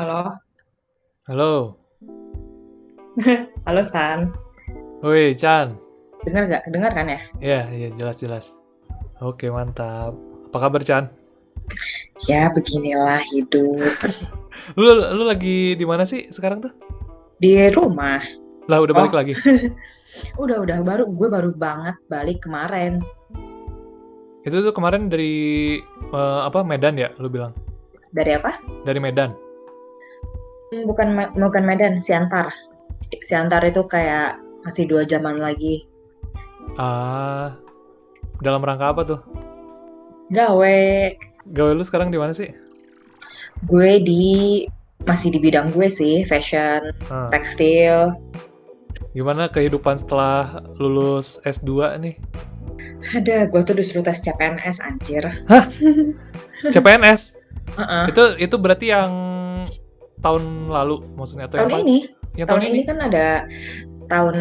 Halo, Halo, halo San. woi Chan. Dengar gak? Dengar kan ya? Ya, ya jelas-jelas. Oke, mantap. Apa kabar Chan? Ya beginilah hidup Lu lagi di mana sih sekarang tuh? di rumah. Lah udah Oh, balik lagi. udah gue baru banget balik kemarin. Itu tuh kemarin dari apa Medan ya? Lu bilang Dari apa? dari Medan. Bukan Medan, Siantar. Siantar itu kayak masih 2 jaman lagi. Ah, dalam rangka apa tuh? Gawe. Gawe lu sekarang di mana sih? Gue masih di bidang gue sih, fashion, Ah, tekstil. gimana kehidupan setelah lulus S2 nih? Ada, gue tuh disuruh tes CPNS anjir. Hah? CPNS? Heeh. Itu berarti yang tahun lalu maksudnya atau yang Tahun pas? ini, Yang tahun tahun ini? ini kan ada tahun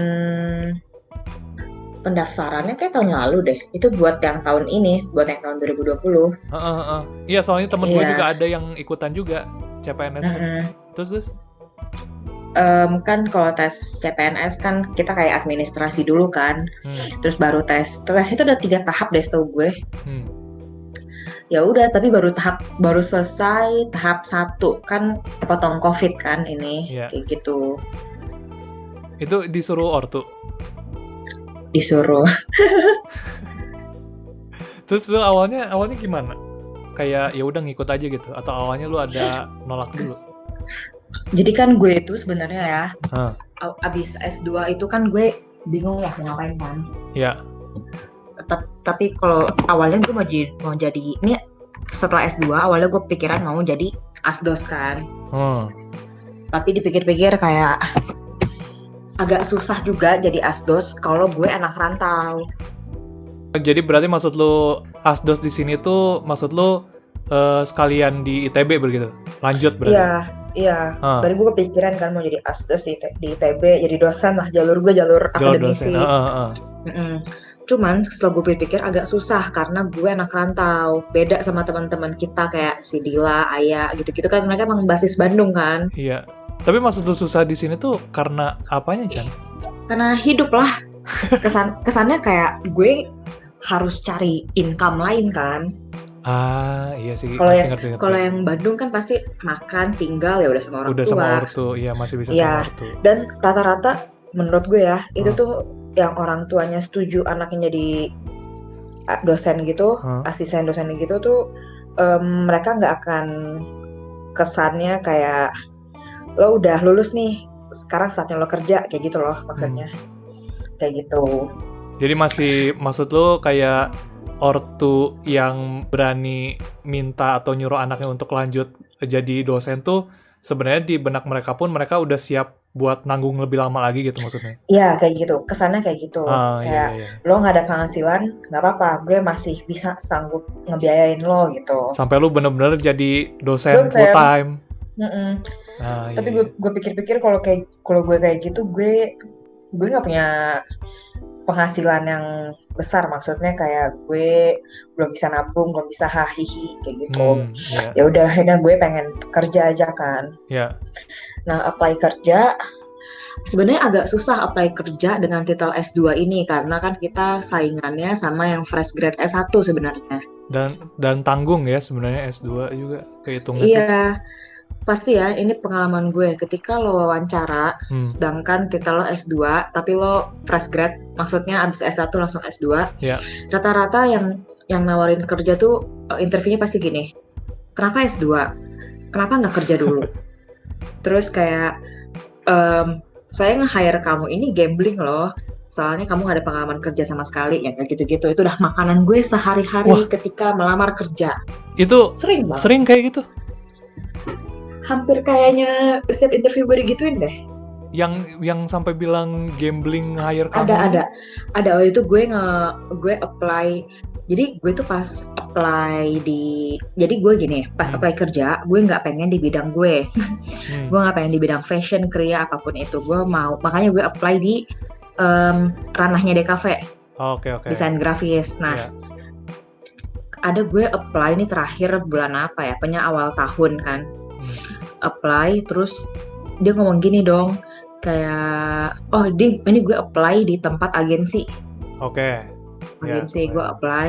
pendaftarannya kayak tahun lalu deh. Itu buat yang tahun ini, buat yang tahun 2020. Heeh, heeh. Iya, soalnya temen gue juga Iya. ada yang ikutan juga CPNS tuh. Mm-mm. Terus Kan kalau tes CPNS kan kita kayak administrasi dulu kan, hmm, terus baru tes. Tes itu ada 3 tahap deh setahu gue. hmm, Ya udah, tapi baru selesai tahap 1 kan terpotong COVID kan ini iya. kayak gitu Itu disuruh ortu. disuruh. Terus lu awalnya gimana? Kayak ya udah ngikut aja gitu atau awalnya lu ada nolak dulu? Jadi kan gue itu sebenarnya ya Hah, abis S2 itu kan gue bingung ya mau ngapain kan. iya. Tapi kalau awalnya gue mau jadi ini setelah S2 awalnya gue pikiran mau jadi asdos kan, Hmm. tapi dipikir-pikir kayak agak susah juga jadi asdos kalau gue anak rantau. Jadi berarti maksud lu asdos di sini tuh maksud lu sekalian di ITB begitu. Lanjut berarti. Iya, iya. Ah, Tadi gue kepikiran kan mau jadi asdos di ITB, jadi dosen lah, jalur gue jalur jalur dosen. akademisi. Mm-mm. Cuman setelah gue pikir agak susah karena gue anak rantau, beda sama teman-teman kita kayak si Dila, Aya gitu-gitu kan, mereka emang basis Bandung kan. Iya. Tapi maksud lu susah di sini tuh karena apanya, Chan? Karena hidup lah, kesannya kayak gue harus cari income lain kan. Ah, iya sih, Kalau ngerti yang ngerti ngerti. kalau yang Bandung kan pasti makan, tinggal ya udah sama orang Udah sama tua. ortu, iya masih bisa sama Iya. ortu. Dan rata-rata menurut gue ya, itu Hah, tuh yang orang tuanya setuju anaknya jadi dosen gitu, hah. asisten dosen gitu tuh, mereka nggak akan kesannya kayak lo udah lulus nih, sekarang saatnya lo kerja kayak gitu loh Hmm. maksudnya. Kayak gitu. Jadi masih maksud lu kayak ortu yang berani minta atau nyuruh anaknya untuk lanjut jadi dosen tuh sebenarnya di benak mereka pun mereka udah siap buat nanggung lebih lama lagi gitu maksudnya. Iya kayak gitu, kesannya kayak gitu. Ah, iya Kayak iya iya. lo nggak ada penghasilan, nggak apa-apa, gue masih bisa sanggup ngebiayain lo gitu. Sampai lu bener-bener jadi dosen full Dosen. time. Mm-mm. Ah, Tapi iya iya. gue pikir-pikir kalau gue kayak gitu, gue nggak punya penghasilan yang besar, maksudnya kayak gue belum bisa nabung, belum bisa hahihi kayak gitu. Iya. Ya udah, akhirnya gue pengen kerja aja kan. Iya. Nah, apply kerja sebenarnya agak susah apply kerja dengan titel S2 ini karena kan kita saingannya sama yang fresh grade S1 sebenarnya. Dan tanggung ya sebenarnya S2 juga kehitungnya tuh. Iya, pasti ya, ini pengalaman gue. Ketika lo wawancara, Hmm. sedangkan titel lo S2, tapi lo fresh grade, maksudnya abis S1 langsung S2, Ya. rata-rata yang nawarin kerja tuh interviewnya pasti gini, kenapa S2? Kenapa nggak kerja dulu? Terus kayak, ehm, saya nge-hire kamu ini gambling loh, soalnya kamu nggak ada pengalaman kerja sama sekali, ya kayak gitu-gitu. Itu udah makanan gue Wah, sehari-hari ketika melamar kerja. itu Sering banget. sering kayak gitu. Hampir kayaknya setiap interview gue digituin deh. Yang sampai bilang gambling hire Ada, kamu itu. ada. Ada, waktu itu gue apply. Jadi gue tuh pas apply jadi gue gini, pas Hmm. apply kerja, gue nggak pengen di bidang gue. Hmm. Gue nggak pengen di bidang fashion, kriya, apapun itu. Gue mau, makanya gue apply di ranahnya DKV, Oke oke. desain grafis. Nah, Iya. ada gue apply ini terakhir bulan apa ya, punya awal tahun kan. Hmm. apply, terus dia ngomong gini dong, kayak, "Oh, ini gue apply di tempat agensi." Oke. Ya, Agensi gue kebayang. apply,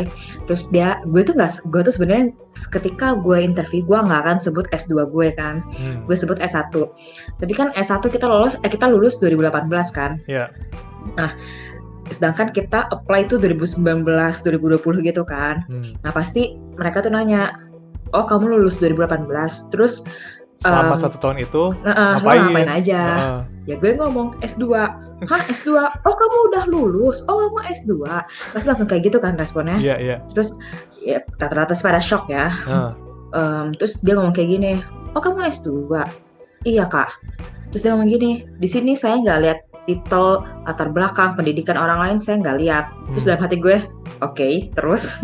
terus gue tuh sebenarnya ketika gue interview gue nggak akan sebut S2 gue kan, Hmm. gue sebut S1. Tapi kan S1 kita lulus 2018 kan. Ya. Nah, sedangkan kita apply tuh 2019, 2020 gitu kan. Hmm. Nah, pasti mereka tuh nanya, "Oh, kamu lulus 2018, terus Selama 1 tahun itu lo ngapain ngapain? aja?" Heeh. Ya gue ngomong S2. "Hah, S2? Oh, kamu udah lulus? Oh, kamu S2?" Pasti langsung kayak gitu kan responnya. Iya, iya. Terus ya rata-rata sih pada shock ya. Heeh. Terus dia ngomong kayak gini, "Oh, kamu S2?" "Iya, Kak." Terus dia ngomong gini, "Di sini saya nggak lihat titel, latar belakang, pendidikan orang lain saya nggak lihat." Terus dalam hati gue, oke, terus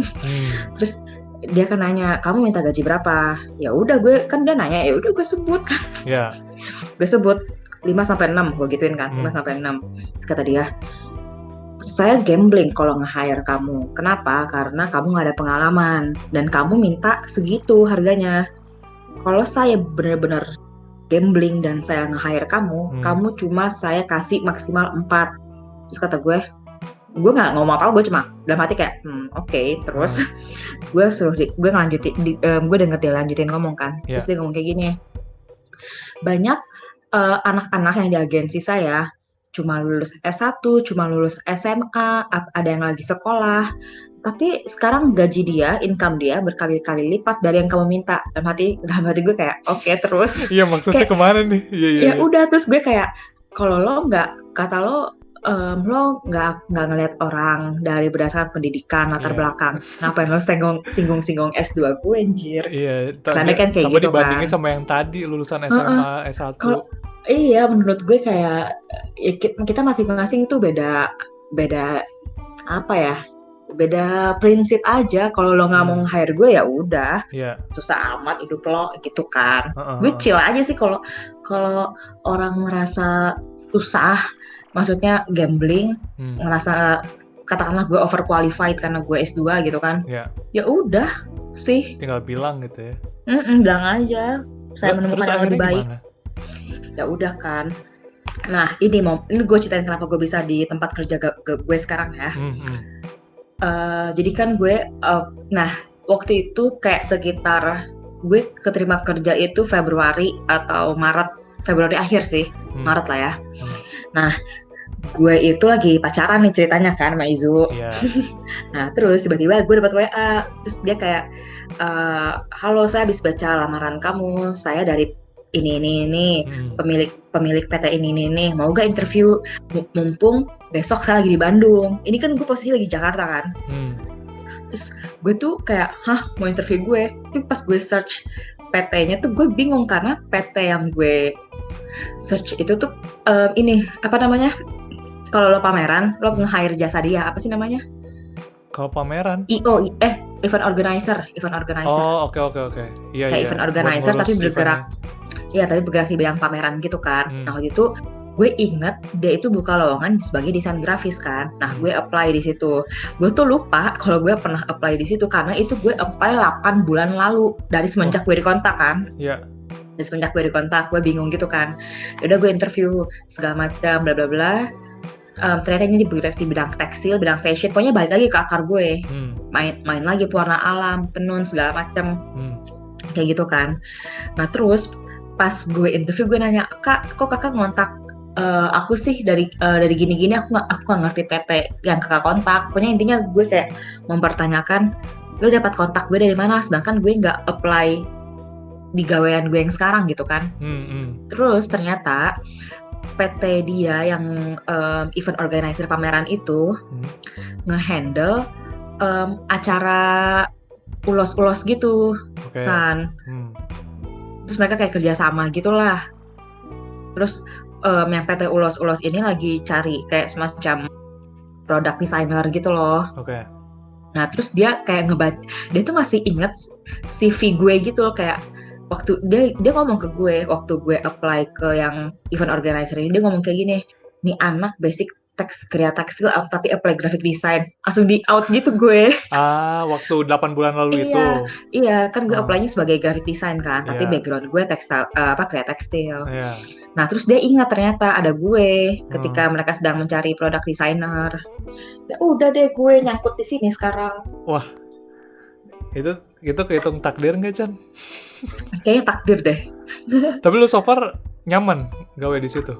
terus dia kan nanya, "Kamu minta gaji berapa?" Ya udah gue kan dia nanya, ya udah gue sebut kan. Ya. Gue sebut 5 sampai 6, gue gituin kan, 5 sampai 6. Terus kata dia, "Saya gambling kalau nge-hire kamu. Kenapa? Karena kamu nggak ada pengalaman dan kamu minta segitu harganya. Kalau saya benar-benar gambling dan saya nge-hire kamu, kamu cuma saya kasih maksimal 4." Terus kata gue nggak ngomong apa-apa, gue cuma dalam hati kayak, oke. Terus gue denger dia lanjutin ngomong kan. Terus dia ngomong kayak gini, "Banyak anak-anak yang di agensi saya cuma lulus S1, cuma lulus SMA, ada yang lagi sekolah, tapi sekarang gaji dia, income dia berkali-kali lipat dari yang kamu minta." Dalam hati gue kayak, oke, terus Iya, maksudnya kayak, kemana nih? Iya, iya, ya iya. udah, terus gue kayak, kalau lo nggak ngelihat orang dari berdasarkan pendidikan, latar Iya. belakang, ngapain lo singgung-singgung S2 gue, anjir. Iya, Kesannya kan kayak tambah gitu dibandingin kan. sama yang tadi lulusan Heeh. SMA, S1. Iya, menurut gue kayak ya kita masing-masing tuh beda apa ya? Beda prinsip aja. Kalau lo nggak mau hire gue ya udah, Iya. susah amat hidup lo gitu kan. Heeh, Gue heeh. chill aja sih kalau orang ngerasa susah, maksudnya gambling, ngerasa katakanlah gue overqualified karena gue S2 gitu kan. Iya. Ya udah sih. Tinggal bilang gitu ya. Bilang aja, saya menemukan Terus yang lebih akhirnya baik. gimana? Ya udah kan. Nah, ini gue ceritain kenapa gue bisa di tempat kerja gue sekarang ya. Jadi kan gue, waktu itu kayak sekitar gue keterima kerja itu Februari atau Maret, Februari akhir sih, Maret lah ya. Nah, gue itu lagi pacaran nih ceritanya kan sama Izu. Iya. Nah, terus tiba-tiba gue dapat WA, terus dia kayak, "Halo, saya habis baca lamaran kamu, saya dari ini, pemilik PT ini, mau gak interview? Mumpung besok saya lagi di Bandung." Ini kan gue posisi lagi di Jakarta kan. Terus gue tuh kayak, hah, mau interview gue? Tapi pas gue search PT-nya tuh gue bingung karena PT yang gue search itu tuh ini apa namanya? Kalau lo pameran, lo nge-hire jasa dia, apa sih namanya? Kalau pameran? Event organizer. Oh, oke. Iya, kayak event organizer tapi bergerak. Iya, tapi bergerak di bidang pameran gitu kan. Nah, waktu itu gue inget dia itu buka lowongan sebagai desain grafis kan. Nah, gue apply di situ. Gue tuh lupa kalau gue pernah apply di situ karena itu gue apply 8 bulan lalu dari semenjak gue dikontak kan. Iya. Dari semenjak gue dikontak, gue bingung gitu kan. Udah gue interview segala macam bla bla bla. Ternyata ini bergerak di bidang tekstil, bidang fashion. Pokoknya balik lagi ke akar gue. Main lagi pewarna alam, tenun segala macam. Kayak gitu kan. Nah, terus pas gue interview gue nanya, "Kak, kok kakak ngontak aku sih dari gini-gini, aku nggak ngerti PT yang kakak kontak." Pokoknya intinya gue kayak mempertanyakan, "Lo dapat kontak gue dari mana? Sedangkan gue nggak apply di gawean gue yang sekarang gitu kan." Terus ternyata PT dia yang event organizer pameran itu nge-handle acara ulos-ulos gitu, San. Terus mereka kayak kerjasama gitulah. Terus yang PT ulos-ulos ini lagi cari kayak semacam product designer gitu loh. Nah, terus dia kayak dia tuh masih inget CV gue gitu loh, kayak waktu dia ngomong ke gue waktu gue apply ke yang event organizer ini, dia ngomong kayak gini, "Nih anak basic teks Kria Tekstil tapi apply graphic design. Langsung di out gitu gue. Waktu 8 bulan lalu itu. Iya, iya kan gue Hmm, apply-nya sebagai graphic design kan, tapi iya, background gue Kria Tekstil. iya. Nah, terus dia ingat ternyata ada gue Hmm. ketika mereka sedang mencari produk designer. Ya udah deh gue nyangkut di sini sekarang. Wah, itu kehitung takdir nggak, Chan? Kayaknya takdir deh. Tapi lu so far nyaman gawe di situ?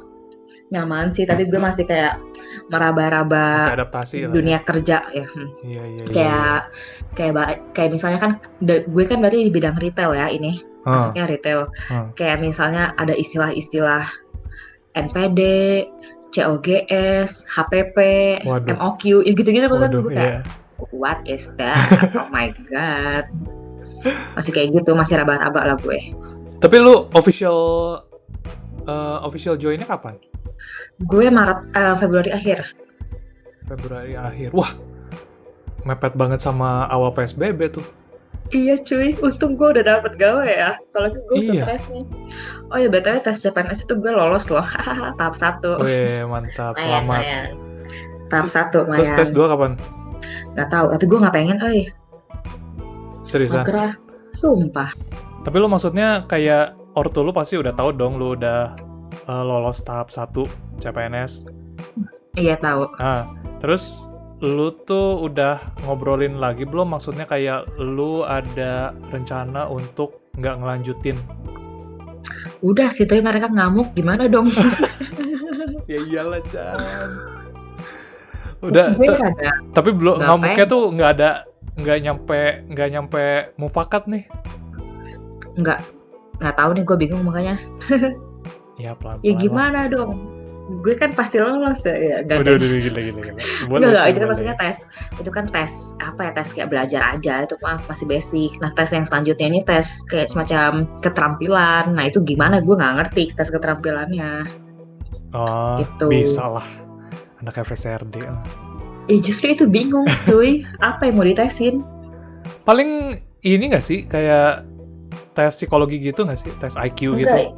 Nyaman sih, tapi gue masih kayak Masih meraba-raba adaptasi lah ya? dunia kerja ya. Iya, iya, iya. Kayak kayak misalnya kan gue kan berarti di bidang retail ya ini. Ah, Masuknya retail. ah. Kayak misalnya ada istilah-istilah NPD, COGS, HPP, Waduh, MOQ, ya gitu-gitu kan waduh, gue iya. kayak what is that? Oh my god. Masih kayak gitu, masih raba-raba lah gue. Tapi lu official joinnya kapan? Gue Februari akhir. Februari akhir. Wah, mepet banget sama awal PSBB tuh. Iya cuy, untung gue udah dapet gawe ya. Kalau gue Iya. stres nih. Oh ya BTW tes CPNS itu gue lolos loh. Tahap 1. Wih, mantap. Selamat. Lumayan. Tahap 1 Terus tes lumayan. 2 kapan? Gak tahu, tapi gue gak pengen, Seriusan? mager ah. Sumpah. Tapi lu maksudnya kayak ortu lu pasti udah tahu dong lu udah lolos tahap 1 CPNS. Iya tahu. Nah, terus lu tuh udah ngobrolin lagi belum? Maksudnya kayak lu ada rencana untuk nggak ngelanjutin? Udah sih, tapi mereka ngamuk, gimana dong? Ya iyalah, Chan. Udah, Gue rada tapi belum nggak ngamuknya pengen. tuh nggak nyampe mufakat nih. Nggak tahu nih, gue bingung makanya. Ya Ya pelan-pelan lah. gimana dong? Gue kan pasti lolos ya. Gak Udah, deh. gila. Boleh Enggak, sih, itu kan boleh. maksudnya tes. Itu kan tes apa ya, tes kayak belajar aja, itu mah masih basic. Nah, tes yang selanjutnya ini tes kayak semacam keterampilan. Nah, itu gimana gue nggak ngerti tes keterampilannya. Oh, Gitu. bisa lah. Anak FSRD. Justru itu bingung, cuy. Apa yang mau ditesin? Paling ini nggak sih, kayak tes psikologi gitu nggak sih? Tes IQ gitu? Enggak,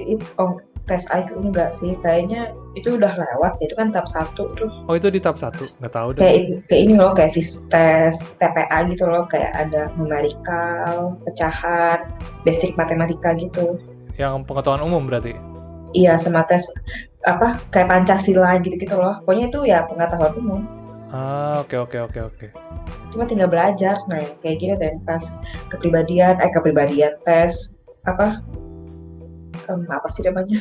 tes IQ enggak sih. Kayaknya itu udah lewat. Itu kan tahap 1 tuh. Oh, itu di tahap 1? Nggak tahu deh. Kayak ini loh, kayak tes TPA gitu loh, kayak ada numerikal, pecahan, basic matematika gitu. Yang pengetahuan umum berarti? Iya, sama tes apa kayak Pancasila gitu-gitu loh. Pokoknya itu ya pengetahuan umum. Oke. Cuma tinggal belajar. Nah, kayak gini deh, tes kepribadian, tes apa sih namanya?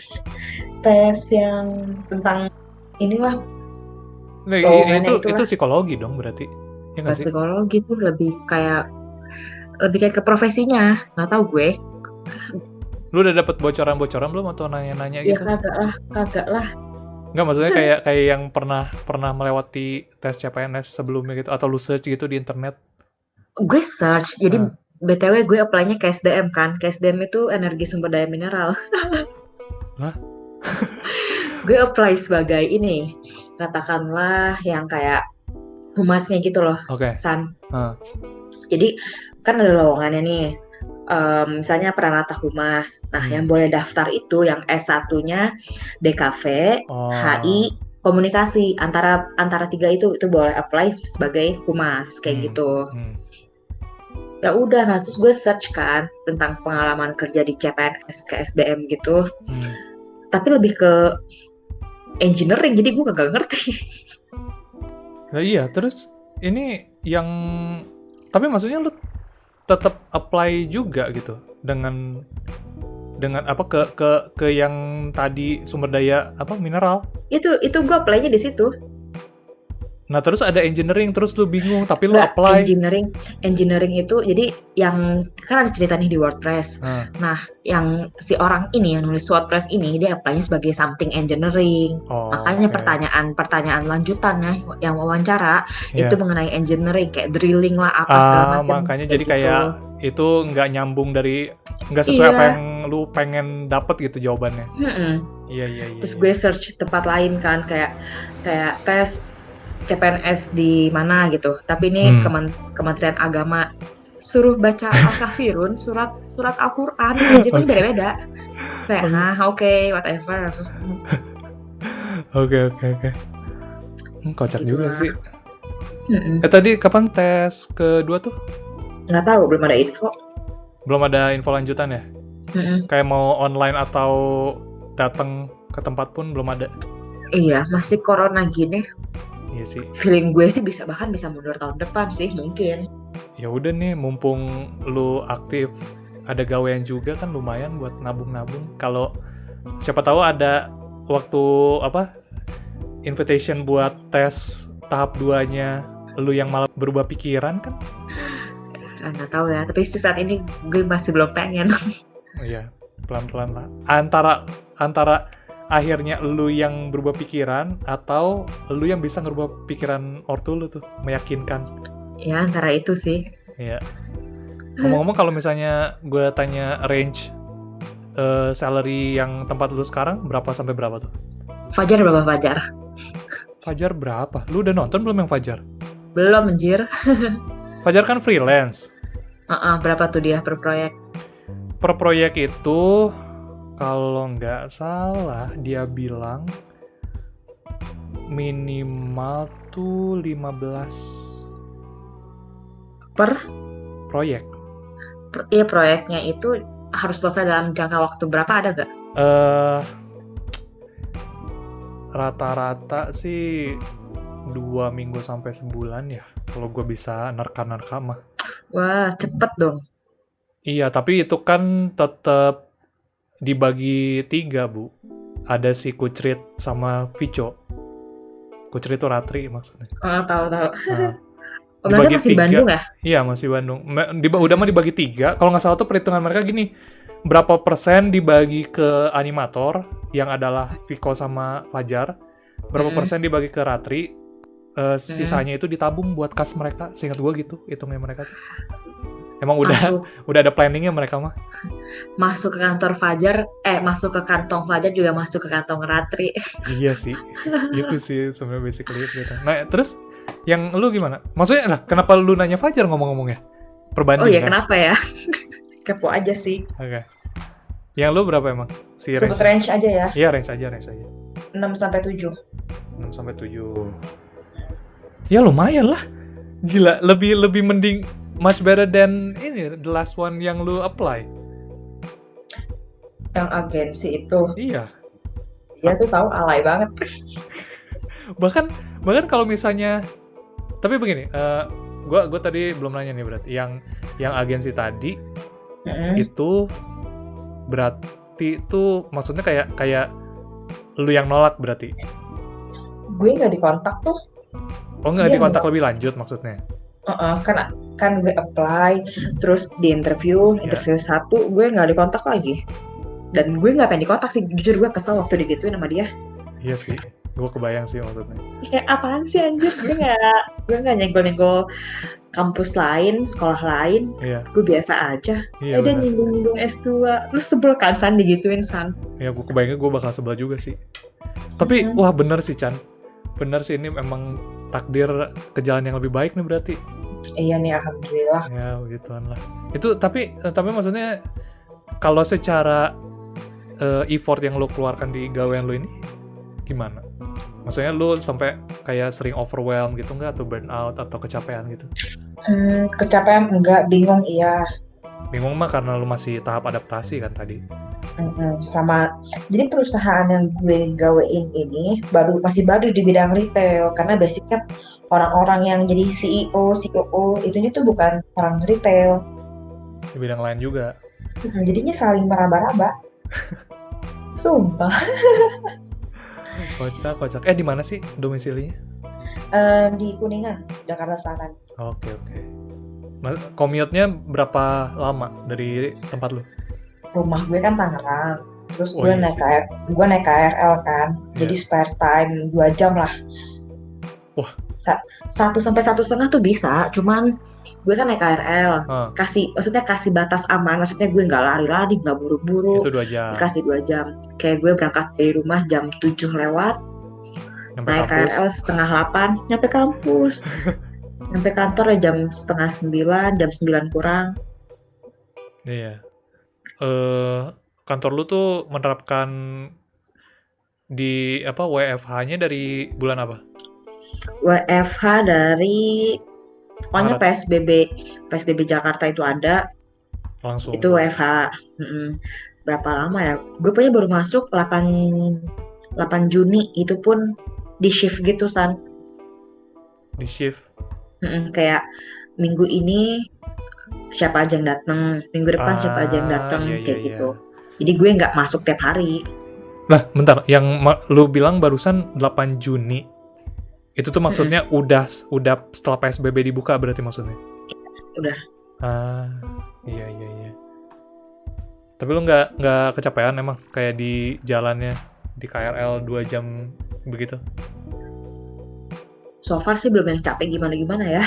Tes yang tentang inilah Nah, lowongannya itu itulah. psikologi dong berarti? Ya nggak Tes sih? psikologi itu lebih kayak ke profesinya. Nggak tahu gue. Lu udah dapet bocoran-bocoran belum atau nanya-nanya Ya gitu? kagak lah. Nggak, maksudnya kayak yang pernah melewati tes CPNS sebelumnya gitu, atau lu search gitu di internet? Gue search, jadi Nah. BTW gue apply-nya ke SDM kan. Ke SDM itu energi sumber daya mineral. Hah? Gue apply sebagai ini, katakanlah yang kayak humasnya gitu loh, Oke. San. Nah. Jadi kan ada lowongannya nih, misalnya Pranata Humas. Nah, yang boleh daftar itu yang S1-nya DKV, HI, komunikasi. Antara 3 itu boleh apply sebagai humas kayak gitu. Ya udah, nah terus gue search kan tentang pengalaman kerja di CPNS ke SDM gitu. Tapi lebih ke engineering, jadi gue kagak ngerti. Nah iya, terus ini yang, tapi maksudnya lu tetap apply juga gitu dengan apa ke yang tadi sumber daya apa mineral? Itu gue apply-nya di situ. Nah terus ada engineering, terus lu bingung tapi lu Nggak, apply. engineering itu jadi yang kan ada cerita nih di WordPress. Nah, yang si orang ini yang nulis WordPress ini dia apply-nya sebagai something engineering. Makanya pertanyaan lanjutannya yang wawancara itu mengenai engineering kayak drilling lah apa segala macam. Makanya jadi kayak itu nggak nyambung nggak sesuai apa yang lu pengen dapet gitu jawabannya. Iya. Terus gue search tempat lain kan kayak tes CPNS di mana gitu, tapi ini Kementerian Agama suruh baca Al-Kafirun, surat Al-Quran, anjirnya beda-beda. Kayak, oke, whatever. Oke. Kocak juga Gitulah. sih. Mm-mm. Tadi kapan tes kedua tuh? Nggak tahu, belum ada info. Belum ada info lanjutan ya? Mm-mm. Kayak mau online atau datang ke tempat pun belum ada. Iya, masih corona gini. Iya sih. Feeling gue sih bahkan bisa mundur tahun depan sih mungkin. Ya udah nih, mumpung lu aktif, ada gawean juga kan lumayan buat nabung-nabung. Kalau siapa tahu ada waktu apa invitation buat tes tahap 2-nya, lu yang malah berubah pikiran kan? Nggak tahu ya, tapi sih saat ini gue masih belum pengen. Iya, pelan-pelan lah. Antara akhirnya lu yang berubah pikiran atau lu yang bisa ngerubah pikiran ortu lu tuh, meyakinkan. Ya antara itu sih. Iya. Ngomong-ngomong, kalau misalnya gue tanya range salary yang tempat lu sekarang berapa sampai berapa tuh? Fajar berapa Fajar? Fajar berapa? Lu udah nonton belum yang Fajar? Belum anjir. Fajar kan freelance. Berapa tuh dia per proyek? Per proyek itu kalau nggak salah dia bilang minimal tuh 15 Per? proyek. Iya, proyeknya itu harus selesai dalam jangka waktu berapa, ada gak? Eh Rata-rata sih 2 minggu sampai sebulan ya. Kalau gue bisa nerka-nerka mah. Wah, cepet dong. Iya, tapi itu kan tetap dibagi 3, Bu. Ada si Kucrit sama Vico. Kucrit itu Ratri maksudnya. Tahu. Nah, Mereka dibagi masih 3. Bandung ya? Iya, masih Bandung. Udah mah dibagi 3. Kalau nggak salah tuh perhitungan mereka gini. Berapa persen dibagi ke animator, yang adalah Vico sama Fajar. Berapa persen dibagi ke Ratri. Sisanya itu ditabung buat kas mereka. Seingat gue gitu, hitungnya mereka tuh. Emang udah ada planningnya mereka mah. Masuk ke kantor Fajar, masuk ke kantong Fajar juga masuk ke kantong Ratri. Iya sih. Itu sih sebenarnya basically gitu. Nah, terus yang lu gimana? Maksudnya lah, kenapa lu nanya Fajar ngomong-ngomongnya? Perbanding Oh iya, kan? kenapa ya? Kepo aja sih. Oke. Yang lu berapa emang? Si Sebut range aja ya. Iya, range aja. 6 sampai 7. 6 sampai 7. Ya lumayan lah. Gila, lebih mending, much better than ini, the last one yang lu apply. Yang agensi itu. Iya. Dia tuh tahu alay banget. Bahkan kalau misalnya, tapi begini, gue tadi belum nanya nih berarti yang agensi tadi itu berarti itu maksudnya kayak lu yang nolak berarti? Gue nggak dikontak tuh. Oh, nggak dikontak lebih lanjut maksudnya? Kan gue apply, terus di interview 1 gue nggak dikontak lagi. Dan gue nggak pengen dikontak sih, jujur gue kesel waktu digituin sama dia. Iya sih, gue kebayang sih maksudnya. Kayak apaan sih anjir, gue nggak nyenggol-nyenggol kampus lain, sekolah lain. Iya. Gue biasa aja. Iya, Dia nyinggung-nyinggung S2. Lu sebel kan San digituin San? Ya gue kebayangnya gue bakal sebel juga sih. Tapi wah bener sih Chan. Bener sih, ini memang takdir ke jalan yang lebih baik nih berarti. Iya nih, alhamdulillah. Ya begituan lah. Itu tapi maksudnya kalau secara effort yang lo keluarkan di gawean lo ini gimana? Maksudnya lo sampai kayak sering overwhelm gitu nggak, atau burnout atau kecapean gitu? Kecapean enggak, bingung iya. Bingung mah karena lo masih tahap adaptasi kan tadi. Sama, jadi perusahaan yang gue gawein ini masih baru di bidang retail, karena basicnya orang-orang yang jadi CEO, COO itunya tuh bukan orang retail. Di bidang lain juga. Jadinya saling meraba-raba. Sumpah. Kocak. Di mana sih domisilinya? Di Kuningan, Jakarta Selatan. Oke. Commute-nya berapa lama dari tempat lu? Rumah gue kan Tangerang, terus gue naik KRL kan, jadi spare time 2 jam lah. Wah. 1 sampai 1,5 tuh bisa, cuman gue kan naik KRL, kasih batas aman, maksudnya gue nggak lari-lari, nggak buru-buru. Itu 2 jam. Dikasih 2 jam. Kayak gue berangkat dari rumah jam 7 lewat, naik KRL 7:30, nyampe kampus. Nyampe kantor ya jam 8:30, jam 9 kurang. Iya. Kantor lu tuh menerapkan di WFH-nya dari bulan apa? WFH dari pokoknya Maret PSBB Jakarta itu ada, langsung. itu WFH. Berapa lama ya? Gue punya baru masuk 8 Juni, itu pun di shift gitu San. Di shift. Kayak minggu ini siapa aja yang datang, minggu depan siapa aja yang Iya datang, iya kayak iya. gitu. Jadi gue nggak masuk tiap hari. Lah, bentar, yang lu bilang barusan 8 Juni. Itu tuh Mm-mm, maksudnya udah setelah PSBB dibuka berarti maksudnya. udah. Ah, iya iya iya. Tapi lu nggak kecapean emang kayak di jalannya di KRL 2 jam begitu? So far sih belum yang capek gimana-gimana ya.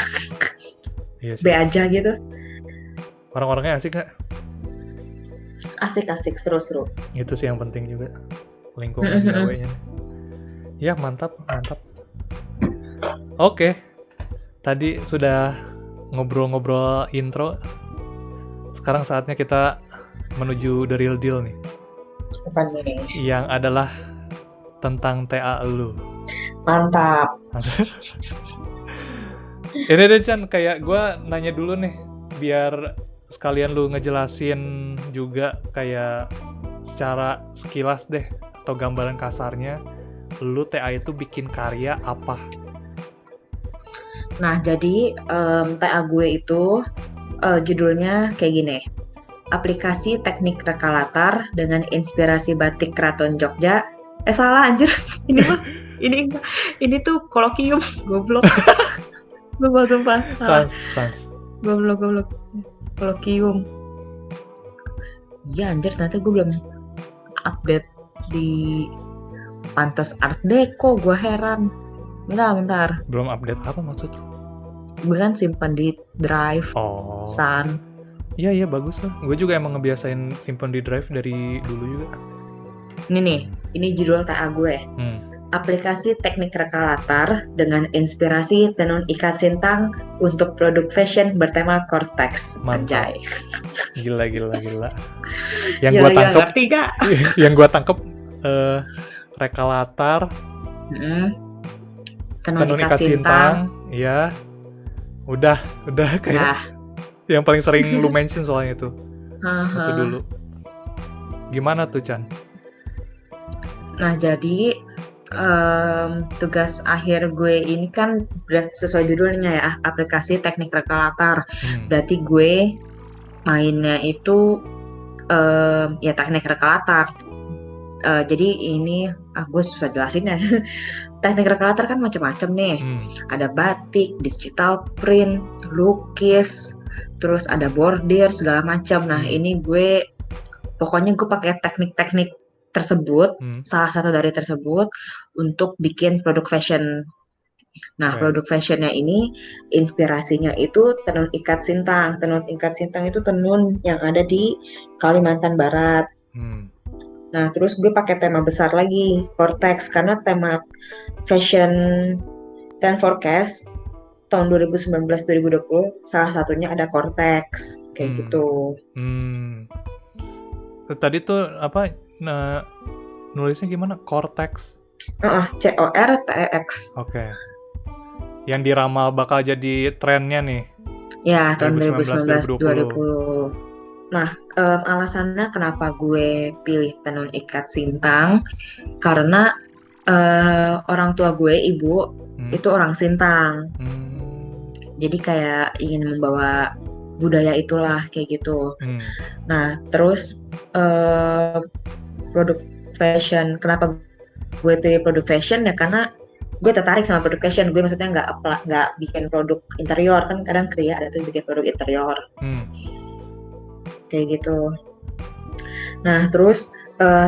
Iya B sih. aja gitu. Orang-orangnya asik nggak? Asik-asik, seru-seru. Itu sih yang penting juga. Lingkungan Mm-mm-mm. gawainya. Ya, mantap, mantap. Oke, tadi sudah ngobrol-ngobrol intro. Sekarang saatnya kita menuju the real deal nih. Apa nih? Yang adalah tentang TA lu. Mantap. Ini deh Chan, kayak gue nanya dulu nih, biar sekalian lu ngejelasin juga kayak secara sekilas deh, atau gambaran kasarnya, lu TA itu bikin karya apa? Nah, jadi TA gue itu judulnya kayak gini. Aplikasi teknik reka latar dengan inspirasi batik Keraton Jogja. Salah anjir. Ini mah ini ini tuh kolokium, goblok. Gue sumpah salah. Sans. Goblok. Kolokium. Iya anjir, ternyata gue belum update di Pantes Art Deco. Gue heran. Bentar. Belum update apa maksud lu? Gue kan simpan di Drive, Oh, Sun. iya bagus lah. Gue juga emang ngebiasain simpen di drive dari dulu juga. Ini nih, ini judul TA gue. Aplikasi teknik reka latar dengan inspirasi tenun ikat sintang untuk produk fashion bertema Cortex. Mantap. Anjay. Gila. Yang gue tangkep, Ngerti gak? yang gue tangkep reka latar, Tenun ikat sintang. ya. Udah kayak Nah, yang paling sering lu mention soalnya itu. Itu dulu. Gimana tuh Chan? Nah, jadi tugas akhir gue ini kan sesuai judulnya ya, aplikasi teknik reka latar. Berarti gue mainnya itu ya teknik reka latar. Jadi ini gue susah jelasinnya. Teknik reka latar kan macam-macam nih. Ada batik, digital print, lukis, terus ada bordir segala macam. Nah, ini gue pokoknya gue pakai teknik-teknik tersebut, salah satu dari tersebut untuk bikin produk fashion. Nah, produk fashionnya ini inspirasinya itu tenun ikat sintang. Tenun ikat sintang itu tenun yang ada di Kalimantan Barat. Nah, terus gue pakai tema besar lagi, Cortex, karena tema fashion Trend Forecast tahun 2019-2020 salah satunya ada Cortex, kayak gitu. Tadi tuh apa nulisnya gimana? Cortex? CORTEX. Oke. Yang diramal bakal jadi trennya nih. Ya, tahun 2019-2020. Nah, alasannya kenapa gue pilih tenun ikat sintang, karena orang tua gue, ibu, itu orang Sintang. Jadi kayak ingin membawa budaya itulah, kayak gitu. Nah, terus produk fashion, kenapa gue pilih produk fashion ya karena gue tertarik sama produk fashion. Gue maksudnya nggak bikin produk interior, kan kadang Kria ada tuh bikin produk interior. Kayak gitu. Nah, terus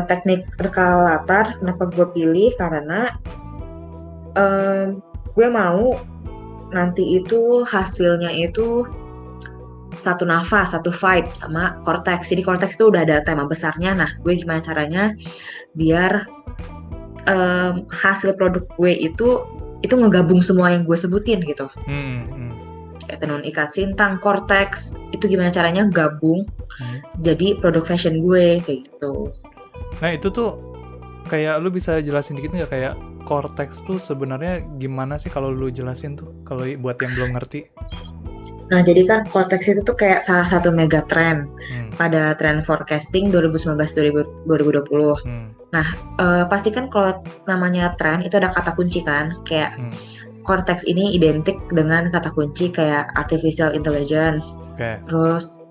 teknik reka latar kenapa gue pilih karena gue mau nanti itu hasilnya itu satu nafas, satu vibe sama Cortex. Jadi Cortex itu udah ada tema besarnya. Nah, gue gimana caranya biar hasil produk gue itu ngegabung semua yang gue sebutin gitu. Kayak tenun ikat sintang, Cortex, itu gimana caranya gabung jadi produk fashion gue, kayak gitu. Nah, itu tuh kayak lu bisa jelasin dikit nggak kayak cortex tuh sebenarnya gimana sih kalau lu jelasin tuh kalau buat yang belum ngerti? Nah, jadi kan Cortex itu tuh kayak salah satu mega trend Hmm. pada trend forecasting 2019-2020. Hmm. Nah, pasti kan kalau namanya trend itu ada kata kunci kan, kayak Hmm. Cortex ini identik dengan kata kunci kayak artificial intelligence, Oke. terus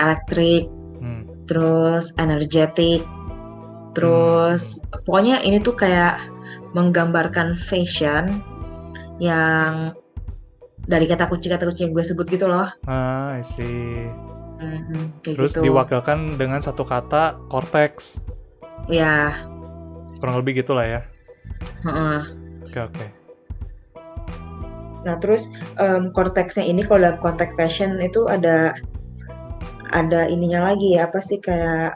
electric, Hmm. terus energetic, terus pokoknya ini tuh kayak menggambarkan fashion yang dari kata kunci yang gue sebut gitu loh. I see. Kayak Terus gitu. diwakilkan dengan satu kata cortex. Ya, Kurang lebih gitulah ya. heeh. Oke. Nah, terus cortexnya ini kalau dalam konteks fashion itu ada ininya lagi ya, apa sih kayak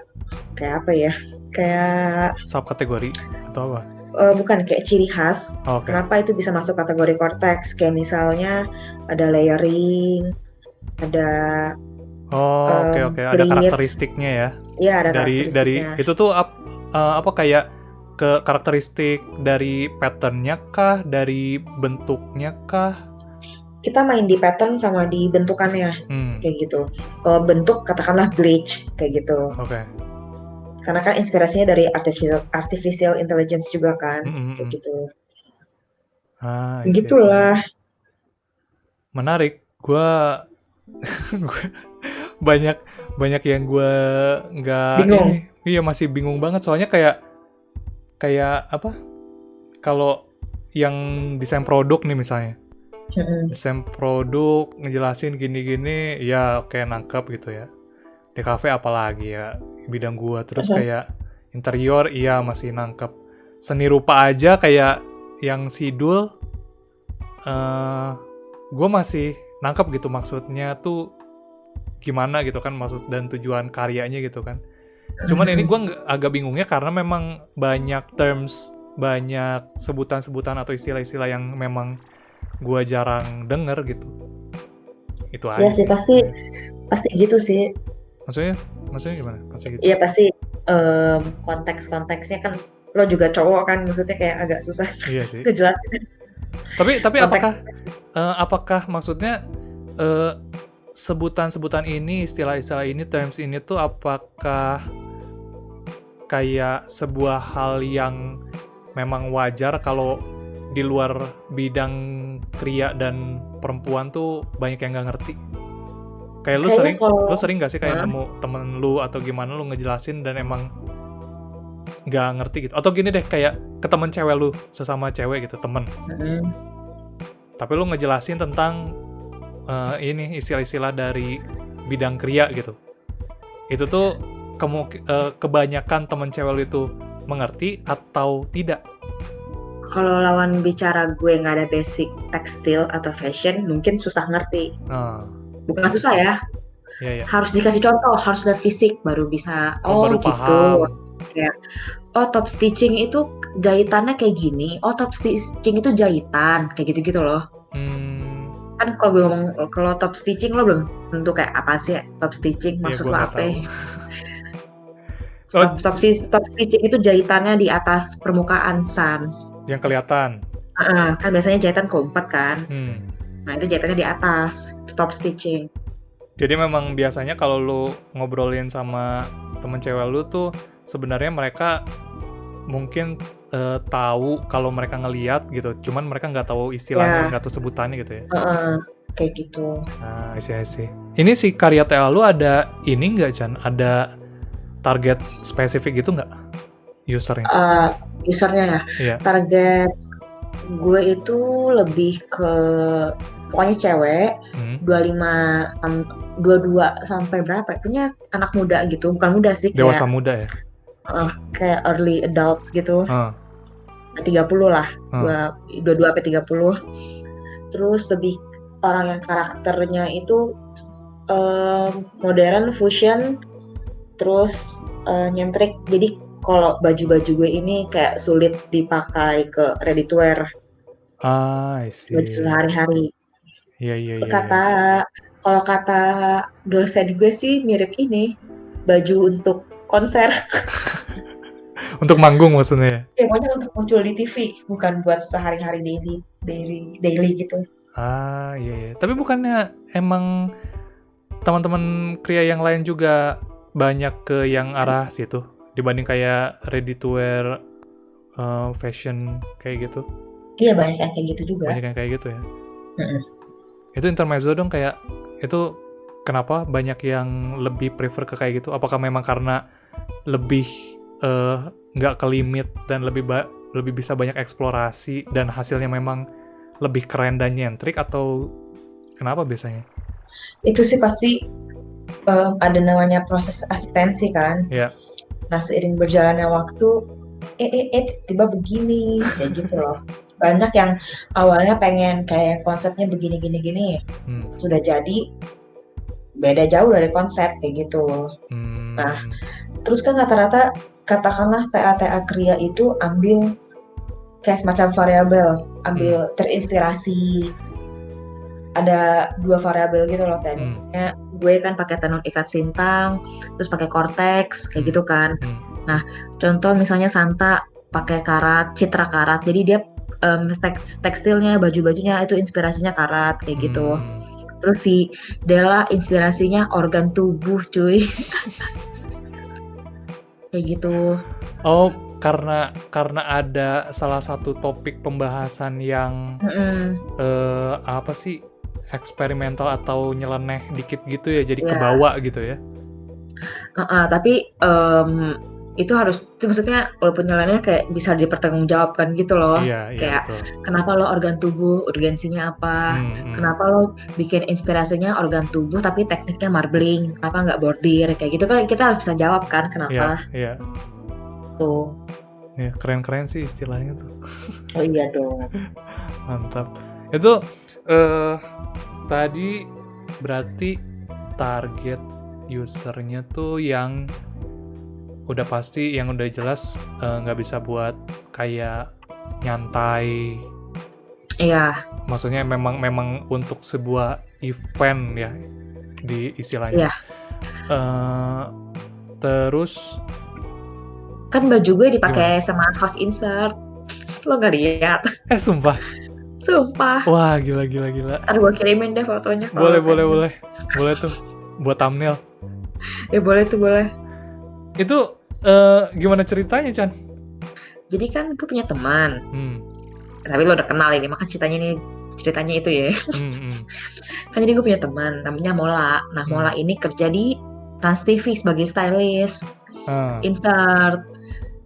apa ya? Kayak Subkategori atau apa? bukan kayak ciri khas. Oke. Kenapa itu bisa masuk kategori cortex? Kayak misalnya ada layering, ada Oke. Ada pleats. karakteristiknya ya. Iya, ada Dari karakteristiknya. itu tuh apa kayak ke karakteristik dari patternnya kah, dari bentuknya kah? Kita main di pattern sama di bentukannya, kayak gitu. Kalau bentuk katakanlah bleach, kayak gitu. Oke. Karena kan inspirasinya dari artificial intelligence juga kan, kayak gitu. Gitulah. Menarik. Gua banyak yang gue nggak Bingung. ini. Iya, masih bingung banget soalnya kayak apa? Kalau yang desain produk nih misalnya. Desain produk ngejelasin gini-gini, ya oke, nangkep gitu ya. Di kafe apalagi ya bidang gua. Terus kayak interior, iya masih nangkep. Seni rupa aja kayak yang Sidul, gua masih nangkep gitu maksudnya tuh gimana gitu kan, maksud dan tujuan karyanya gitu kan. Cuman ini gua agak bingungnya karena memang banyak terms, banyak sebutan-sebutan atau istilah-istilah yang memang gue jarang denger gitu. Itu aja. Ya sih, pasti gitu sih. Maksudnya gimana? Pasti gitu. Iya pasti konteks-konteksnya kan lo juga cowok kan, maksudnya kayak agak susah ngejelasin. Tapi apakah maksudnya sebutan-sebutan ini, istilah-istilah ini, terms ini tuh apakah kayak sebuah hal yang memang wajar kalau di luar bidang pria dan perempuan tuh banyak yang nggak ngerti? Kayak lu sering gak sih kayak nemu temen lu atau gimana lu ngejelasin dan emang nggak ngerti gitu? Atau gini deh, kayak ke temen cewek lu, sesama cewek gitu, temen. Tapi lu ngejelasin tentang ini istilah-istilah dari bidang kriya gitu. Itu tuh kebanyakan temen cewek lu itu mengerti atau tidak? Kalau lawan bicara gue nggak ada basic tekstil atau fashion, mungkin susah ngerti. Bukan susah ya. Iya. Harus dikasih contoh, harus lihat fisik baru bisa. Baru gitu. Paham. Kayak top stitching itu jahitannya kayak gini. Top stitching itu jahitan, kayak gitu-gitu loh. Kan kalau gue ngomong kalau top stitching lo belum tentu kayak apa sih top stitching, maksud lo apa? Top stitching itu jahitannya di atas permukaan, San. Yang kelihatan. Kan biasanya jahitan kompat kan. Nah itu jahitannya di atas, top stitching. Jadi memang biasanya kalau lu ngobrolin sama temen cewek lu tuh sebenarnya mereka mungkin tahu kalau mereka ngeliat gitu, cuman mereka nggak tahu istilahnya, nggak tahu sebutannya gitu ya. Kayak gitu. Nah, sih. Ini si karya TA lu ada ini nggak, Chan? Ada target spesifik gitu nggak usernya? Usernya ya? Iya. Target gue itu lebih ke pokoknya cewek 22 sampai berapa? Punya anak muda gitu, bukan muda sih, kayak dewasa muda ya? Kayak early adults gitu. 30 lah, 22 sampai 30. Terus lebih orang yang karakternya itu modern, fusion, terus nyentrik. Jadi kalau baju-baju gue ini kayak sulit dipakai ke ready to wear. I see. Baju sehari-hari. Iya. Kalau kata dosen gue sih mirip ini, baju untuk konser. Untuk manggung maksudnya. Ya pokoknya untuk muncul di TV, bukan buat sehari-hari daily gitu. Ah, iya, iya. Tapi bukannya emang teman-teman Kria yang lain juga banyak ke yang arah situ dibanding kayak ready to wear fashion kayak gitu? Iya banyak yang kayak gitu juga. Banyak yang kayak gitu ya. Mm-mm. Itu intermezzo dong, kayak itu kenapa banyak yang lebih prefer ke kayak gitu? Apakah memang karena lebih nggak ke limit dan lebih bisa banyak eksplorasi dan hasilnya memang lebih keren dan nyentrik, atau kenapa biasanya? Itu sih pasti ada namanya proses asistensi kan. Ya. Nah seiring berjalannya waktu, tiba begini, kayak gitu loh. Banyak yang awalnya pengen kayak konsepnya begini-gini-gini, sudah jadi beda jauh dari konsep kayak gitu. Nah, terus kan rata-rata katakanlah TA-TA Kria itu ambil kayak semacam variabel, ambil terinspirasi. Ada 2 variabel gitu loh tekniknya. Gue kan pakai tenun ikat sintang, terus pakai cortex kayak gitu kan. Nah, contoh misalnya Santa pakai karat, citra karat. Jadi dia tekstilnya, baju-bajunya itu inspirasinya karat kayak gitu. Terus si Della inspirasinya organ tubuh, cuy. Kayak gitu. Oh, karena ada salah satu topik pembahasan yang apa sih, eksperimental atau nyeleneh dikit gitu ya, jadi kebawa gitu ya. Tapi itu maksudnya walaupun nyeleneh kayak bisa dipertanggungjawabkan gitu loh. Iya, kayak betul. kenapa lo organ tubuh, urgensinya apa? Kenapa lo bikin inspirasinya organ tubuh tapi tekniknya marbling? Kenapa nggak bordir? Kayak gitu kan kita harus bisa jawab kan kenapa? Iya. Tuh. Ya, keren-keren sih istilahnya tuh. Oh iya dong. Mantap. Itu tadi berarti target usernya tuh yang udah pasti, yang udah jelas nggak bisa buat kayak nyantai. Iya. Maksudnya memang untuk sebuah event ya di istilahnya. Iya. Terus kan baju gue dipakai sama host insert. Lo nggak lihat? Sumpah. Wah, gila. Ntar gue kirimin deh fotonya. Boleh tuh buat thumbnail. Ya boleh. Itu gimana ceritanya, Chan? Jadi kan gue punya teman. Tapi lo udah kenal ini, maka ceritanya itu ya. Kan jadi gue punya teman namanya Mola. Nah, Mola ini kerja di Trans TV sebagai stylist, insert.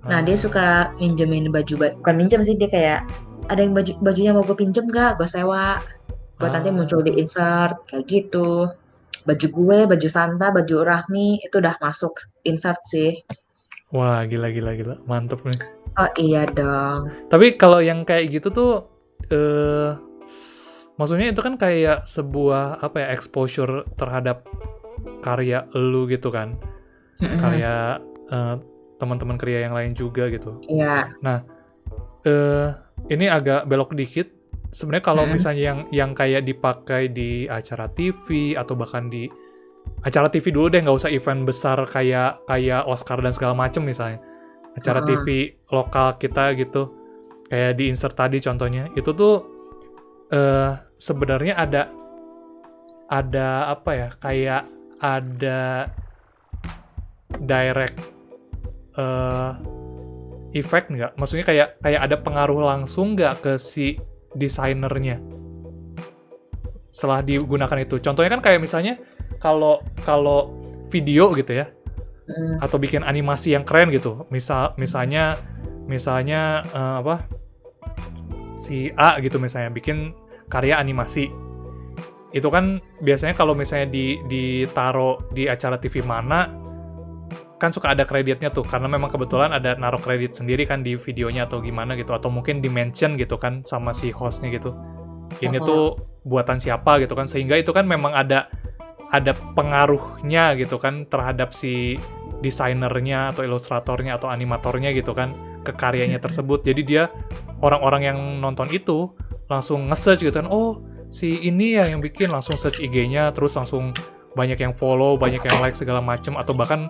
Nah, dia suka minjemin baju, bukan minjem sih, dia kayak ada yang bajunya mau gue pinjem gak? Gue sewa buat nanti muncul di insert kayak gitu. Baju gue, baju Santa, baju Rahmi itu udah masuk insert sih. Wah, gila. Mantep nih. Oh iya dong. Tapi kalau yang kayak gitu tuh maksudnya itu kan kayak sebuah apa ya, exposure terhadap karya lu gitu kan. Karya teman-teman Kria yang lain juga gitu. Iya. Nah, ini agak belok dikit. Sebenarnya kalau misalnya yang kayak dipakai di acara TV atau bahkan di acara TV dulu deh, nggak usah event besar kayak Oscar dan segala macem misalnya. Acara TV lokal kita gitu, kayak di insert tadi contohnya, itu tuh sebenarnya ada apa ya, kayak ada direct effect nggak? Maksudnya kayak ada pengaruh langsung nggak ke si desainernya setelah digunakan itu? Contohnya kan kayak misalnya kalau video gitu ya, atau bikin animasi yang keren gitu, misalnya apa, si A gitu misalnya bikin karya animasi, itu kan biasanya kalau misalnya ditaruh di acara TV mana kan suka ada kreditnya tuh, karena memang kebetulan ada naruh kredit sendiri kan di videonya atau gimana gitu, atau mungkin di-mention gitu kan sama si hostnya gitu, ini tuh buatan siapa gitu kan, sehingga itu kan memang ada pengaruhnya gitu kan terhadap si desainernya atau ilustratornya atau animatornya gitu kan ke karyanya tersebut. Jadi dia, orang-orang yang nonton itu langsung nge-search gitu kan, oh si ini ya yang bikin, langsung search IG-nya, terus langsung banyak yang follow, banyak yang like segala macem, atau bahkan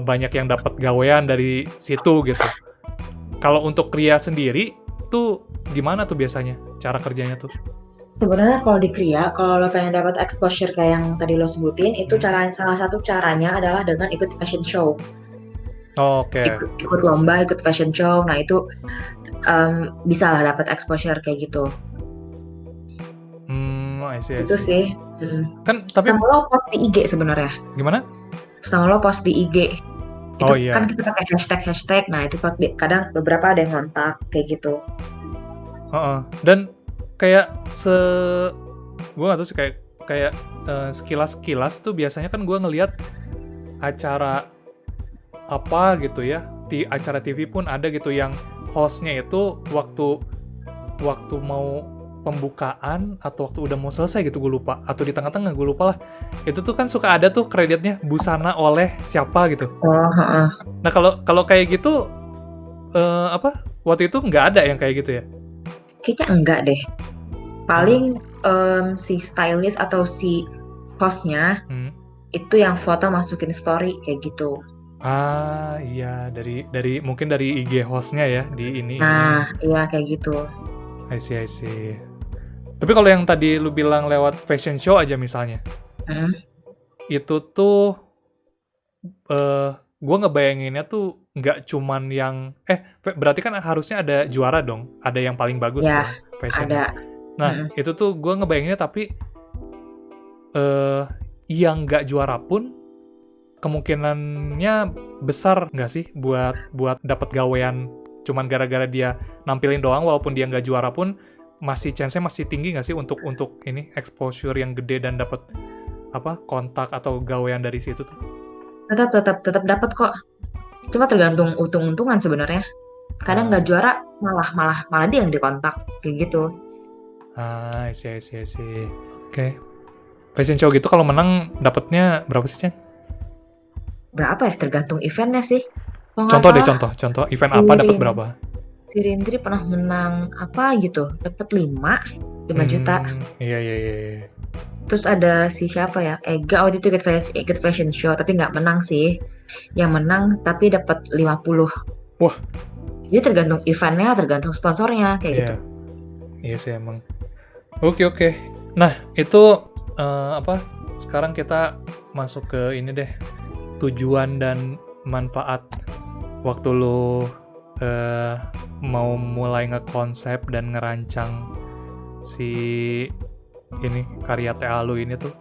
banyak yang dapat gawean dari situ gitu. Kalau untuk Kria sendiri tuh gimana tuh biasanya cara kerjanya tuh? Sebenarnya kalau di Kria, kalau lo pengen dapat exposure kayak yang tadi lo sebutin, itu salah satu caranya adalah dengan ikut fashion show. Oke. Ikut lomba, ikut fashion show. Nah itu bisa lah dapat exposure kayak gitu. I see. Itu sih. Kan tapi sama lo post di IG sebenarnya. gimana? Sama lo post di IG. Itu Oh iya. kan kita pakai hashtag. Nah itu kadang beberapa ada yang ngontak kayak gitu. Dan kayak gue nggak tahu sih kayak sekilas tuh biasanya kan gue ngelihat acara apa gitu ya, di acara TV pun ada gitu yang hostnya itu waktu mau pembukaan atau waktu udah mau selesai gitu, gue lupa, atau di tengah-tengah gue lupa lah, itu tuh kan suka ada tuh kreditnya busana oleh siapa gitu. Nah kalau kayak gitu waktu itu nggak ada yang kayak gitu ya? Kayaknya enggak deh. Paling si stylist atau si hostnya itu yang foto masukin story kayak gitu. Iya, dari mungkin dari IG hostnya ya di ini. Nah, iya kayak gitu. I see. Tapi kalau yang tadi lu bilang lewat fashion show aja misalnya, itu tuh gue ngebayanginnya tuh nggak cuman yang berarti kan harusnya ada juara dong, ada yang paling bagus ya, dong fashion. Ada. Nah itu tuh gue ngebayanginnya, tapi yang nggak juara pun kemungkinannya besar nggak sih buat dapat gawean cuman gara-gara dia nampilin doang, walaupun dia nggak juara pun chance-nya masih tinggi nggak sih untuk ini exposure yang gede dan dapat kontak atau gawean dari situ tuh? Tetap dapat kok. Cuma tergantung untung-untungan sebenarnya. Kadang nggak juara malah dia yang dikontak kayak gitu. I see. Oke. Fashion show gitu kalau menang dapatnya berapa sih, Chan? Berapa ya? Tergantung eventnya sih. Contoh event apa dapat berapa? Si Rindri pernah menang apa gitu, dapat 5 juta. Iya. Terus ada si siapa ya? Ega waktu itu ikut fashion show tapi nggak menang sih. Yang menang tapi dapat 50. Wah. Jadi tergantung eventnya, tergantung sponsornya kayak gitu. Iya sih emang. Oke. Nah itu sekarang kita masuk ke ini deh, tujuan dan manfaat waktu lu mau mulai ngekonsep dan ngerancang si ini karya TA lu ini tuh.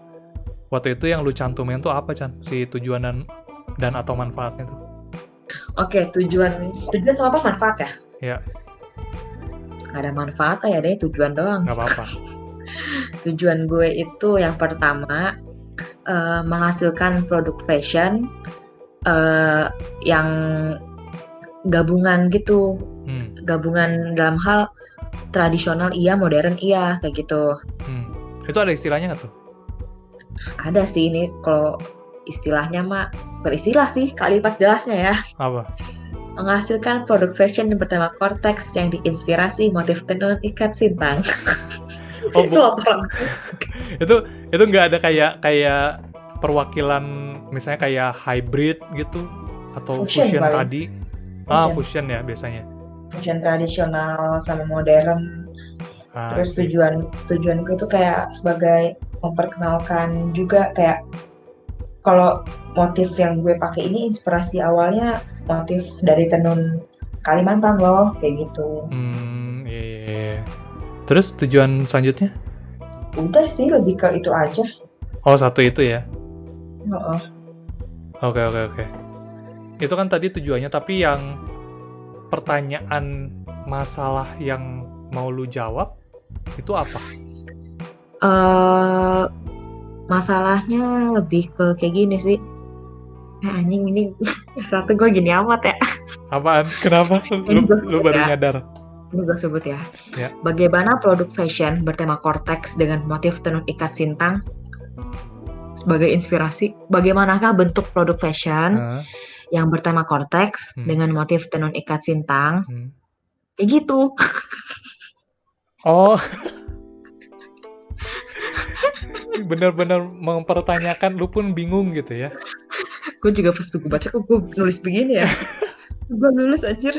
Waktu itu yang lu cantumin tuh apa, Chan? Si tujuan dan atau manfaatnya tuh? Oke, tujuan sama apa manfaat ya? Ya. Gak ada manfaat ya deh, tujuan doang. Gak apa-apa. Tujuan gue itu yang pertama menghasilkan produk fashion yang gabungan gitu, gabungan dalam hal tradisional iya, modern iya, kayak gitu. Itu ada istilahnya nggak tuh? Ada sih, ini kalau istilahnya mah beristilah sih, kalimat jelasnya ya. Apa? Menghasilkan produk fashion yang bertema korteks yang diinspirasi motif tenun ikat sintang. Itu nggak ada kayak perwakilan misalnya kayak hybrid gitu atau fusion tadi? Fusion ya biasanya. Fusion tradisional sama modern. Terus tujuanku itu kayak sebagai memperkenalkan juga kayak kalau motif yang gue pakai ini inspirasi awalnya motif dari tenun Kalimantan loh, kayak gitu. Iya. Terus tujuan selanjutnya? Udah sih, lebih ke itu aja. Oh, satu itu ya? Oke. Itu kan tadi tujuannya, tapi yang pertanyaan masalah yang mau lu jawab itu apa? Masalahnya lebih ke kayak gini sih. Anjing ini satu gue gini amat ya. Apaan? Kenapa? Lu baru nyadar? Ini gue sebut ya. Bagaimana produk fashion bertema korteks dengan motif tenun ikat sintang sebagai inspirasi? Bagaimanakah bentuk produk fashion yang bertema korteks dengan motif tenun ikat sintang? Kayak gitu. Oh. Benar-benar mempertanyakan, lu pun bingung gitu ya? Gue juga pas gue baca kok gue nulis begini ya. Gue lulus anjir.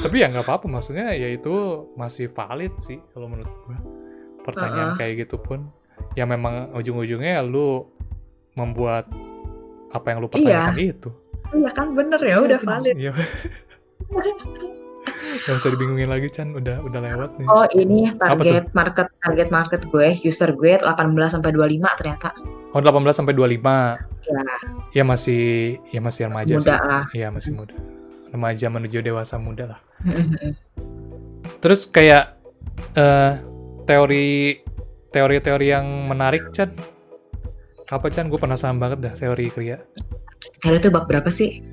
Tapi ya nggak apa-apa, maksudnya ya itu masih valid sih kalau menurut gue. Pertanyaan kayak gitu pun, ya memang ujung-ujungnya lu membuat apa yang lu pertanyakan itu. Iya kan bener ya, udah valid. Iya. Gak usah dibingungin lagi, Chan, udah lewat nih. Oh ini target market gue, user gue 18-25 ternyata. Oh 18-25. Ya. Ya masih remaja muda sih. lah. Iya masih muda. Remaja menuju dewasa muda lah. Terus kayak teori yang menarik, Chan. Apa, Chan? Gue penasaran banget dah teori Kria. Teori itu bab berapa sih?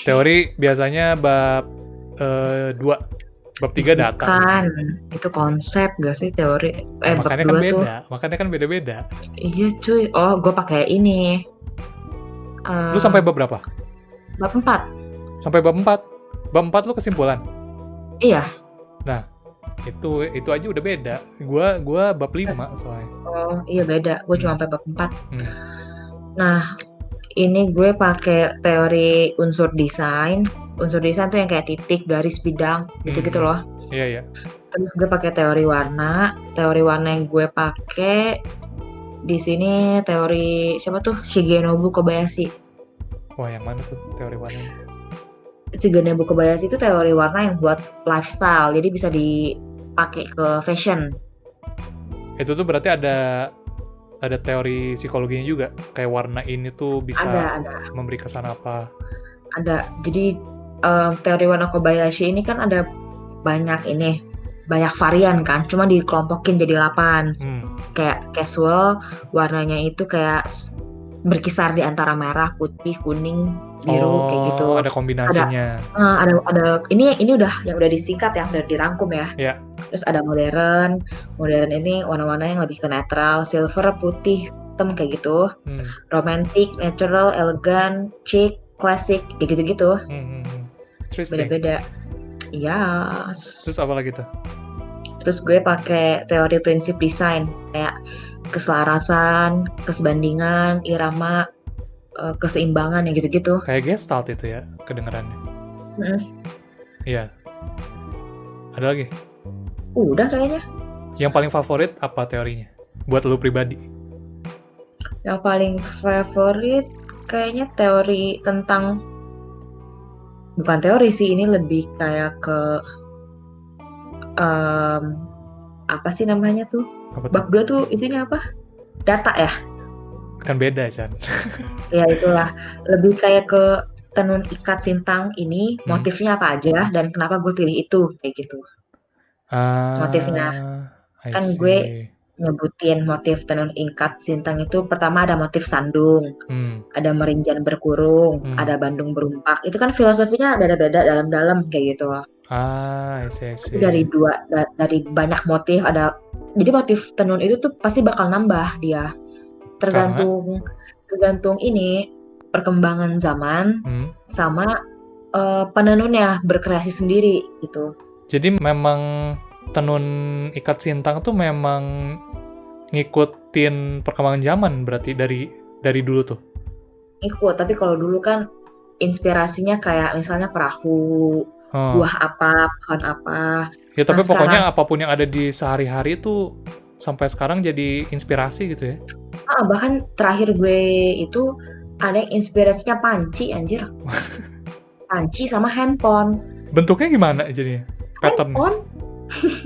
Teori biasanya bab 2. Bab 3 data. Kan, itu konsep gak sih teori? Makanya bab kan beda. tuh. Makanya kan beda-beda. Iya cuy. Oh, gue pakai ini. Lu sampai bab berapa? Bab 4. Sampai bab 4. Bab 4 lu kesimpulan? Iya. Nah, itu aja udah beda. Gua bab 5 soalnya. Oh, iya beda. Gue cuma sampai bab 4. Nah, ini gue pakai teori unsur desain. Unsur desain tuh yang kayak titik, garis, bidang, gitu-gitu loh. Iya. Terus gue pakai teori warna. Teori warna yang gue pakai di sini teori siapa tuh? Shigenobu Kobayashi. Wah, yang mana tuh teori warna? Shigenobu Kobayashi itu teori warna yang buat lifestyle. Jadi bisa dipakai ke fashion. Itu tuh berarti ada teori psikologinya juga, kayak warna ini tuh bisa ada. memberi kesan apa? Ada. Jadi teori warna Kobayashi ini kan ada banyak varian kan, cuma dikelompokin jadi 8. Kayak casual, warnanya itu kayak berkisar di antara merah, putih, kuning, biru, kayak gitu. Ada kombinasinya. Ada ini udah yang udah disingkat ya, udah dirangkum ya. Yeah. Terus ada modern ini warna-warna yang lebih ke netral, silver, putih, hitam kayak gitu. Romantic, natural, elegan, chic, classic, kayak gitu-gitu. Beda-beda. Yes. Terus apa lagi tuh? Terus gue pakai teori prinsip desain kayak keselarasan, kesebandingan, irama, keseimbangan, yang gitu-gitu. Kayak Gestalt itu ya kedengarannya. Iya. Ada lagi? Udah kayaknya. Yang paling favorit apa teorinya? Buat lu pribadi? Yang paling favorit kayaknya teori tentang, bukan teori sih, ini lebih kayak ke apa sih namanya tuh? Bab 2 tuh isinya apa? Data ya? Kan beda, Chan. Ya itulah, lebih kayak ke tenun ikat sintang ini motifnya apa aja dan kenapa gue pilih itu, kayak gitu. Motifnya kan gue nyebutin motif tenun ikat sintang itu pertama ada motif sandung, ada merinjan berkurung, ada bandung berumpak. Itu kan filosofinya beda-beda dalam-dalam kayak gitu. I see. Dari banyak motif ada. Jadi motif tenun itu tuh pasti bakal nambah dia. Tergantung ini perkembangan zaman sama penenunnya berkreasi sendiri gitu. Jadi memang tenun ikat sintang tuh memang ngikutin perkembangan zaman berarti dari dulu tuh. Ikut, tapi kalau dulu kan inspirasinya kayak misalnya perahu, buah apa, pohon apa. Ya tapi pokoknya apapun yang ada di sehari-hari tuh sampai sekarang jadi inspirasi gitu ya. Bahkan terakhir gue itu ada yang inspirasinya panci, anjir. Panci sama handphone. Bentuknya gimana jadinya?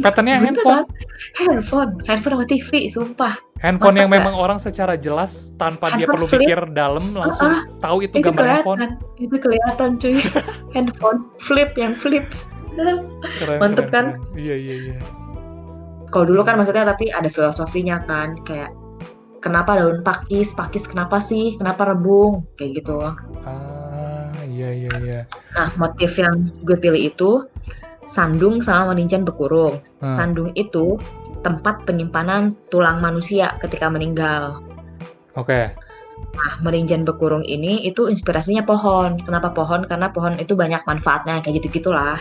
Patternnya handphone sama TV, sumpah. Handphone yang memang orang secara jelas tanpa dia perlu pikir dalam langsung tahu itu gambar handphone. Itu kelihatan cuy. Handphone yang flip. Mantep kan? Iya. Kalau dulu kan maksudnya tapi ada filosofinya kan, kayak kenapa daun pakis kenapa sih? Kenapa rebung? Kayak gitu. Iya. Nah, motif yang gue pilih itu sandung sama merinjan berkurung. Sandung itu tempat penyimpanan tulang manusia ketika meninggal. Oke. Nah, merinjan berkurung ini itu inspirasinya pohon. Kenapa pohon? Karena pohon itu banyak manfaatnya, kayak gitu-gitulah.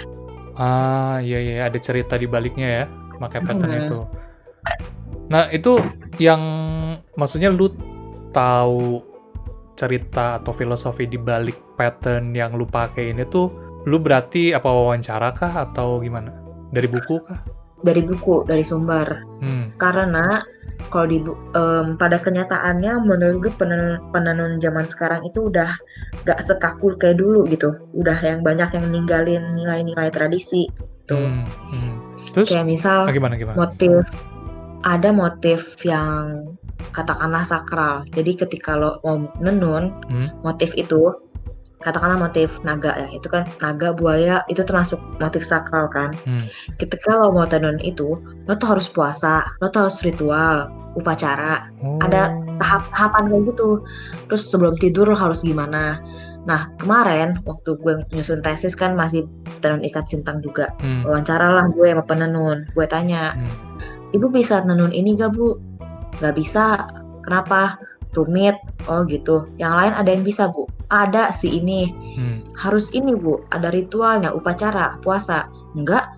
Iya, ada cerita di baliknya ya, pakai pattern itu. Nah, itu yang maksudnya lu tahu cerita atau filosofi di balik pattern yang lu pakai ini tuh, lu berarti apa wawancara kah atau gimana? Dari buku kah? Dari buku, dari sumber. Karena kalau pada kenyataannya menurut gue penenun zaman sekarang itu udah gak sekaku kayak dulu gitu. Udah yang banyak yang ninggalin nilai-nilai tradisi tuh. Terus kayak misal gimana? Ada motif yang katakanlah sakral. Jadi ketika lo mau menenun motif itu, katakanlah motif naga ya, itu kan naga, buaya, itu termasuk motif sakral kan. Ketika lo mau tenun itu, lo tuh harus puasa, lo tuh harus ritual, upacara, ada tahap-tahapan kayak gitu. Terus sebelum tidur lo harus gimana. Nah kemarin waktu gue nyusun tesis kan masih tenun ikat sintang juga, wawancaralah gue sama penenun, gue tanya, ibu bisa tenun ini gak bu? Gak bisa, kenapa? Rumit. Oh gitu. Yang lain ada yang bisa bu? Ada si ini. Harus ini bu, ada ritualnya, upacara, puasa. Enggak?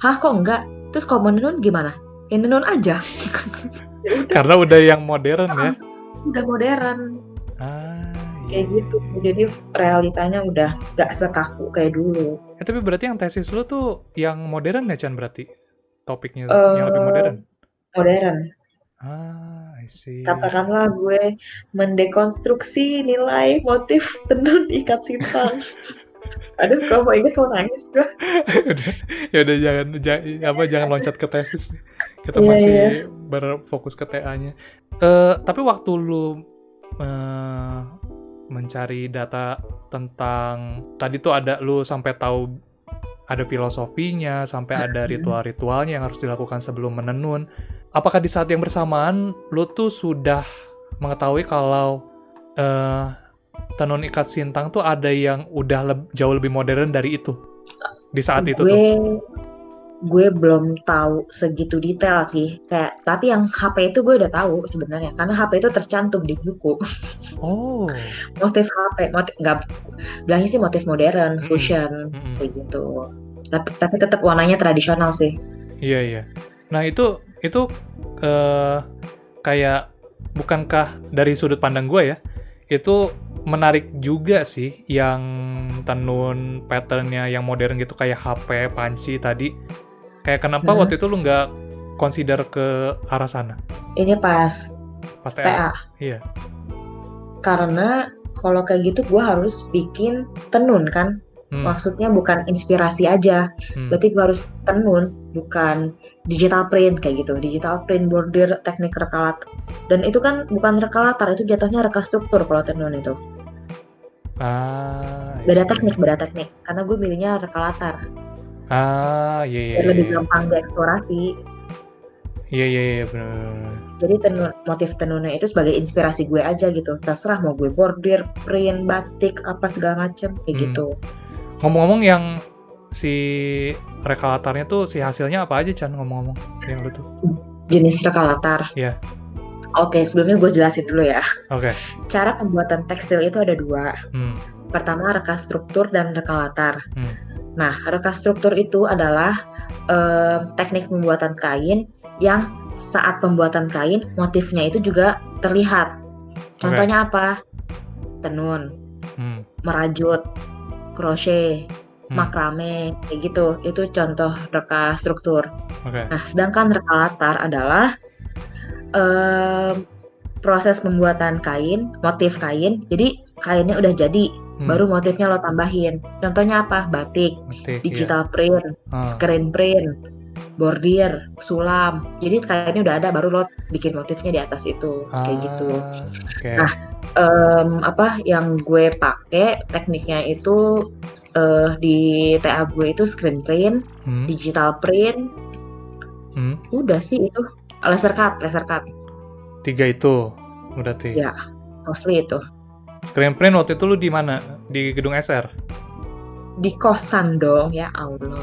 Hah kok enggak? Terus kalau mau nenun gimana? Ya nenun aja. Karena udah yang modern ya? Udah modern. Kayak gitu. Jadi realitanya udah gak sekaku kayak dulu. Tapi berarti yang tesis lu tuh yang modern ya Chan berarti? Topiknya yang lebih modern? Modern. I see. Katakanlah gue mendekonstruksi nilai motif tenun ikat sintang. Aduh, kalau mau ingat mau nangis gue. Ya udah jangan loncat ke tesis. Kita masih berfokus ke TA-nya. Tapi waktu lu mencari data tentang tadi tuh lu sampai tahu ada filosofinya, sampai ada ritual-ritualnya yang harus dilakukan sebelum menenun. Apakah di saat yang bersamaan lu tuh sudah mengetahui kalau tenun ikat sintang tuh ada yang udah jauh lebih modern dari itu di saat itu tuh? Gue belum tahu segitu detail sih, tapi yang HP itu gue udah tahu sebenarnya karena HP itu tercantum di buku. Motif HP, nggak bilangnya sih motif modern, fusion kayak gitu. Tapi tetap warnanya tradisional sih. Iya. Nah itu kayak bukankah dari sudut pandang gue ya, itu menarik juga sih yang tenun patternnya yang modern gitu kayak HP, panci tadi. Kayak kenapa waktu itu lu nggak consider ke arah sana? Ini pas TA. Iya. Karena kalau kayak gitu gue harus bikin tenun kan. Maksudnya bukan inspirasi aja. Berarti gue harus tenun, bukan digital print kayak gitu. Digital print, bordir, teknik rekalatar. Dan itu kan bukan rekalatar, itu jatuhnya reka struktur kalau tenun itu. Beda teknik. Karena gue milihnya rekalatar. Iya. Lebih gampang dieksplorasi. Iya, benar. Jadi motif tenunnya itu sebagai inspirasi gue aja gitu. Terserah mau gue bordir, print, batik, apa segala macem kayak gitu. Ngomong-ngomong yang si rekalatarnya tuh si hasilnya apa aja Chan, ngomong-ngomong yang lu tuh? Jenis rekalatar. Iya. Oke, sebelumnya gue jelasin dulu ya. Oke. Cara pembuatan tekstil itu ada dua. Pertama reka struktur dan rekalatar. Nah, reka struktur itu adalah teknik pembuatan kain yang saat pembuatan kain motifnya itu juga terlihat. Contohnya apa? Tenun, merajut, crochet, makrame, kayak gitu. Itu contoh reka struktur. Nah, sedangkan rekalatar adalah proses pembuatan kain, motif kain. Jadi kainnya udah jadi, baru motifnya lo tambahin. Contohnya apa? Batik, digital print, screen print, bordir, sulam. Jadi kainnya udah ada, baru lo bikin motifnya di atas itu, kayak gitu. Nah, yang gue pakai tekniknya itu di TA gue itu screen print, digital print, udah sih itu, laser cut. 3 itu berarti? Ya, mostly itu. Screen print waktu itu lu di mana? Di gedung SR? Di kosan dong, ya Allah.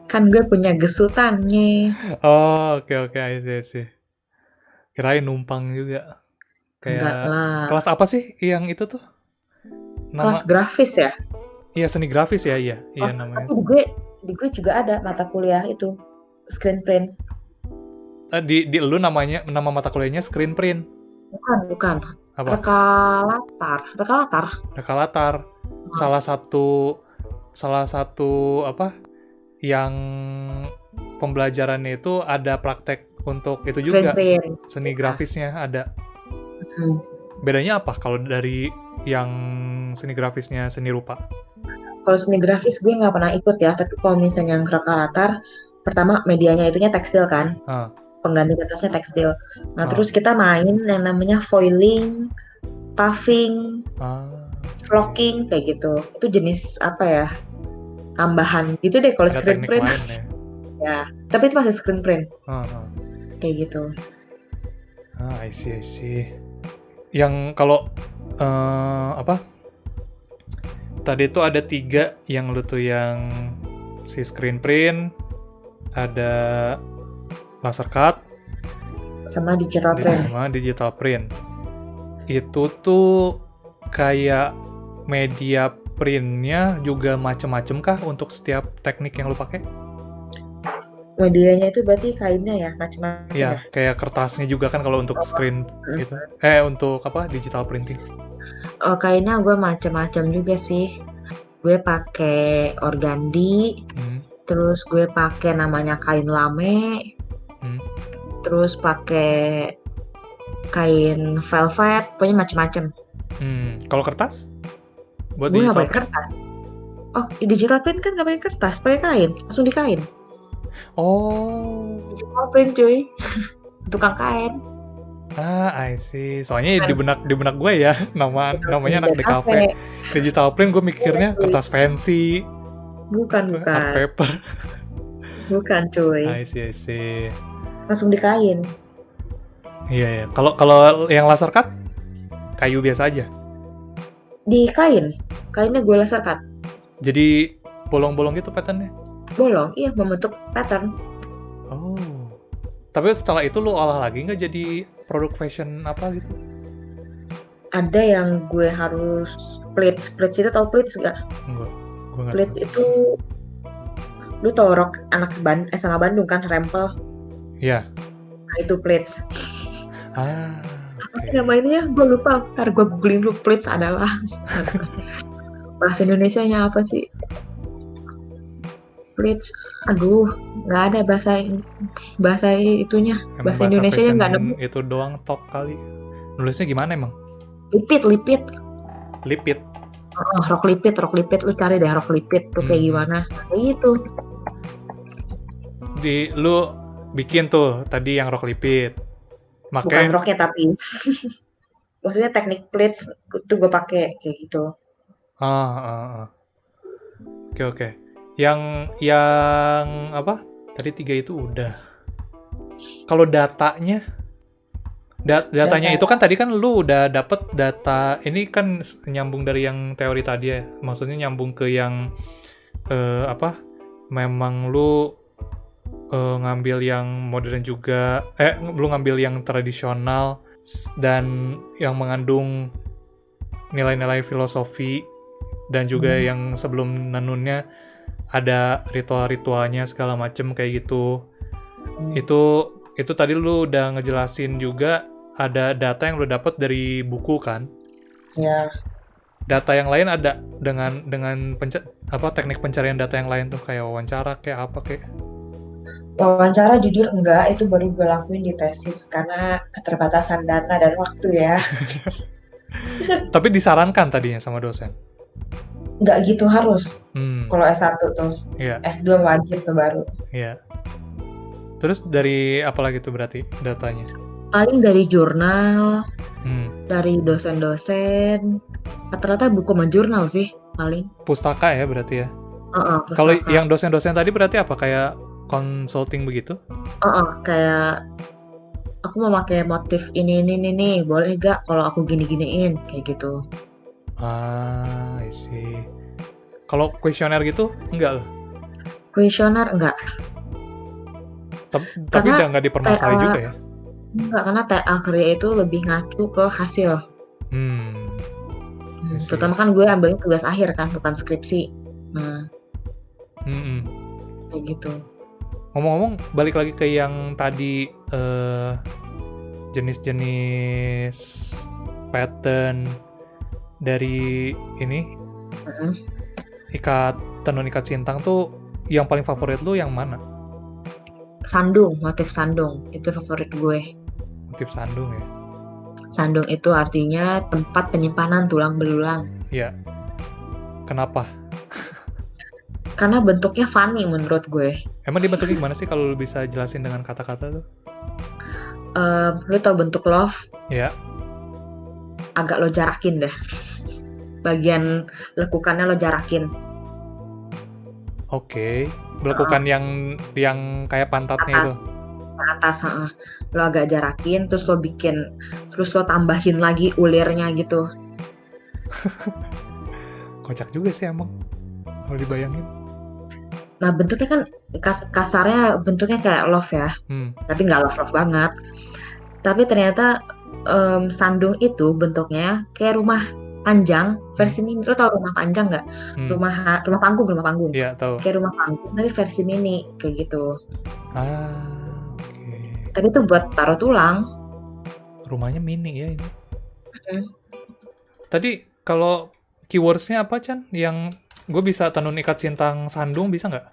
Kan gue punya gesutannya. Oke, I see. Kirain numpang juga. Enggak lah. Kelas apa sih yang itu tuh? Kelas grafis ya? Iya, seni grafis ya, iya namanya. Tapi di gue juga ada mata kuliah itu, screen print. Di lu nama mata kuliahnya screen print? Bukan. Apa? Reka latar. Reka latar. Salah satu apa yang pembelajarannya itu ada praktek untuk itu juga. Print. Seni grafisnya ada. Hmm. Bedanya apa kalau dari yang seni grafisnya seni rupa? Kalau seni grafis gue nggak pernah ikut ya, tapi kalau misalnya yang reka latar, pertama medianya itunya tekstil kan, pengganti kertasnya tekstil. Nah terus kita main yang namanya foiling, puffing, flocking kayak gitu. Itu jenis apa ya? Tambahan gitu deh kalau Ada screen teknik print. lain ya. Ya, tapi itu masih screen print. Kayak gitu. I see. Yang kalau apa? Tadi itu ada 3 yang lu tuh yang si screen print, ada laser cut, sama digital print. Itu tuh kayak media printnya juga macem-macem kah untuk setiap teknik yang lu pakai? Medianya itu berarti kainnya ya, macam-macam ya? Kayak kertasnya juga kan kalau untuk screen gitu. Untuk apa? Digital printing. Kainnya gue macam-macam juga sih. Gue pakai organdi, terus gue pakai namanya kain lame, terus pakai kain velvet, pokoknya macam-macam. Kalau kertas? Buat gue digital nggak pakai kertas. Oh, digital print kan nggak pakai kertas, pakai kain, langsung di kain. Digital print cuy, tukang kain. I see. Soalnya di benak gue ya, namanya anak di kafe. Digital print gue mikirnya kertas fancy. Bukan. Art paper. Bukan cuy. I see. Langsung di kain. Iya. Kalau yang laser cut, kayu biasa aja. Di kain. Kainnya gue laser cut. Jadi bolong-bolong gitu patternnya? Bolong, iya, membentuk pattern. Tapi setelah itu lu olah lagi nggak jadi produk fashion apa gitu? Ada yang gue harus pleats itu, tau pleats nggak? Enggak, gue nggak. Pleats itu lu tau rok anak SMA Bandung kan, rempel? Iya. Nah itu pleats. Apa sih namanya? Gue lupa. Ntar gue googling dulu. Pleats adalah bahasa Indonesianya apa sih? Pleats, aduh, nggak ada bahasa itunya. Bahasa Indonesianya nggak nemu. Itu doang top kali. Nulisnya gimana emang? Lipit. Rok lipit, lu cari deh rok lipit tuh kayak gimana. Kayak gitu. Lu bikin tuh tadi yang rok lipit. Bukan roknya tapi maksudnya teknik pleats tuh gue pakai kayak gitu. Oke. Yang apa? Tadi 3 itu udah. Kalau datanya itu kan tadi kan lu udah dapet data. Ini kan nyambung dari yang teori tadi ya. Maksudnya nyambung ke yang apa? Memang lu ngambil yang modern juga. Lu ngambil yang tradisional dan yang mengandung nilai-nilai filosofi dan juga yang sebelum nanunnya ada ritual-ritualnya segala macem kayak gitu. Itu tadi lu udah ngejelasin juga ada data yang lu dapat dari buku kan? Iya. Data yang lain ada dengan teknik pencarian data yang lain tuh kayak wawancara kayak apa kayak? Wawancara jujur enggak, itu baru gue lakuin di tesis karena keterbatasan data dan waktu ya. Tapi disarankan tadinya sama dosen? Nggak gitu harus. Kalau S1 tuh. S2 wajib tuh baru. Iya. Terus dari apa lagi tuh berarti datanya? Paling dari jurnal, dari dosen-dosen. Rata-rata buku sama jurnal sih paling. Pustaka ya berarti ya? Pustaka. Kalau yang dosen-dosen tadi berarti apa? Kayak consulting begitu? Kayak aku mau pakai motif ini, boleh gak kalau aku gini-giniin kayak gitu. I see. Kalau kuesioner gitu enggak loh? Kuesioner enggak. Tapi udah nggak dipermasalahin juga ya? Enggak, karena TA Kriya itu lebih ngacu ke hasil. Terutama kan gue ambilnya tugas akhir kan, bukan skripsi. Kayak gitu. Ngomong-ngomong, balik lagi ke yang tadi jenis-jenis pattern dari ini Mm-mm. tenun ikat sintang tuh yang paling favorit lu yang mana? Sandung, motif sandung itu favorit gue. Motif sandung ya? Sandung itu artinya tempat penyimpanan tulang belulang. Iya. Kenapa? Karena bentuknya funny menurut gue. Emang dia bentuknya gimana sih kalau lu bisa jelasin dengan kata-kata tuh? Lu tau bentuk love? Ya, Agak lo jarakin deh. Bagian lekukannya lo jarakin. oke. Belekukan yang kayak pantatnya Atas. itu. Ke atas, heeh. Lo agak jarakin, terus lo bikin, terus lo tambahin lagi ulirnya gitu. Kocak juga sih emang kalau dibayangin. Nah bentuknya kan kasarnya bentuknya kayak love ya, tapi nggak love banget. Tapi ternyata sandung itu bentuknya kayak rumah panjang versi mini. Lo tau rumah panjang nggak? Rumah panggung. Iya, tahu. Kayak rumah panggung tapi versi mini kayak gitu. Oke. Tapi itu buat taruh tulang. Rumahnya mini ya ini. Tadi kalau keywords-nya apa, Chan? Yang gue bisa tenun ikat sintang sandung bisa nggak?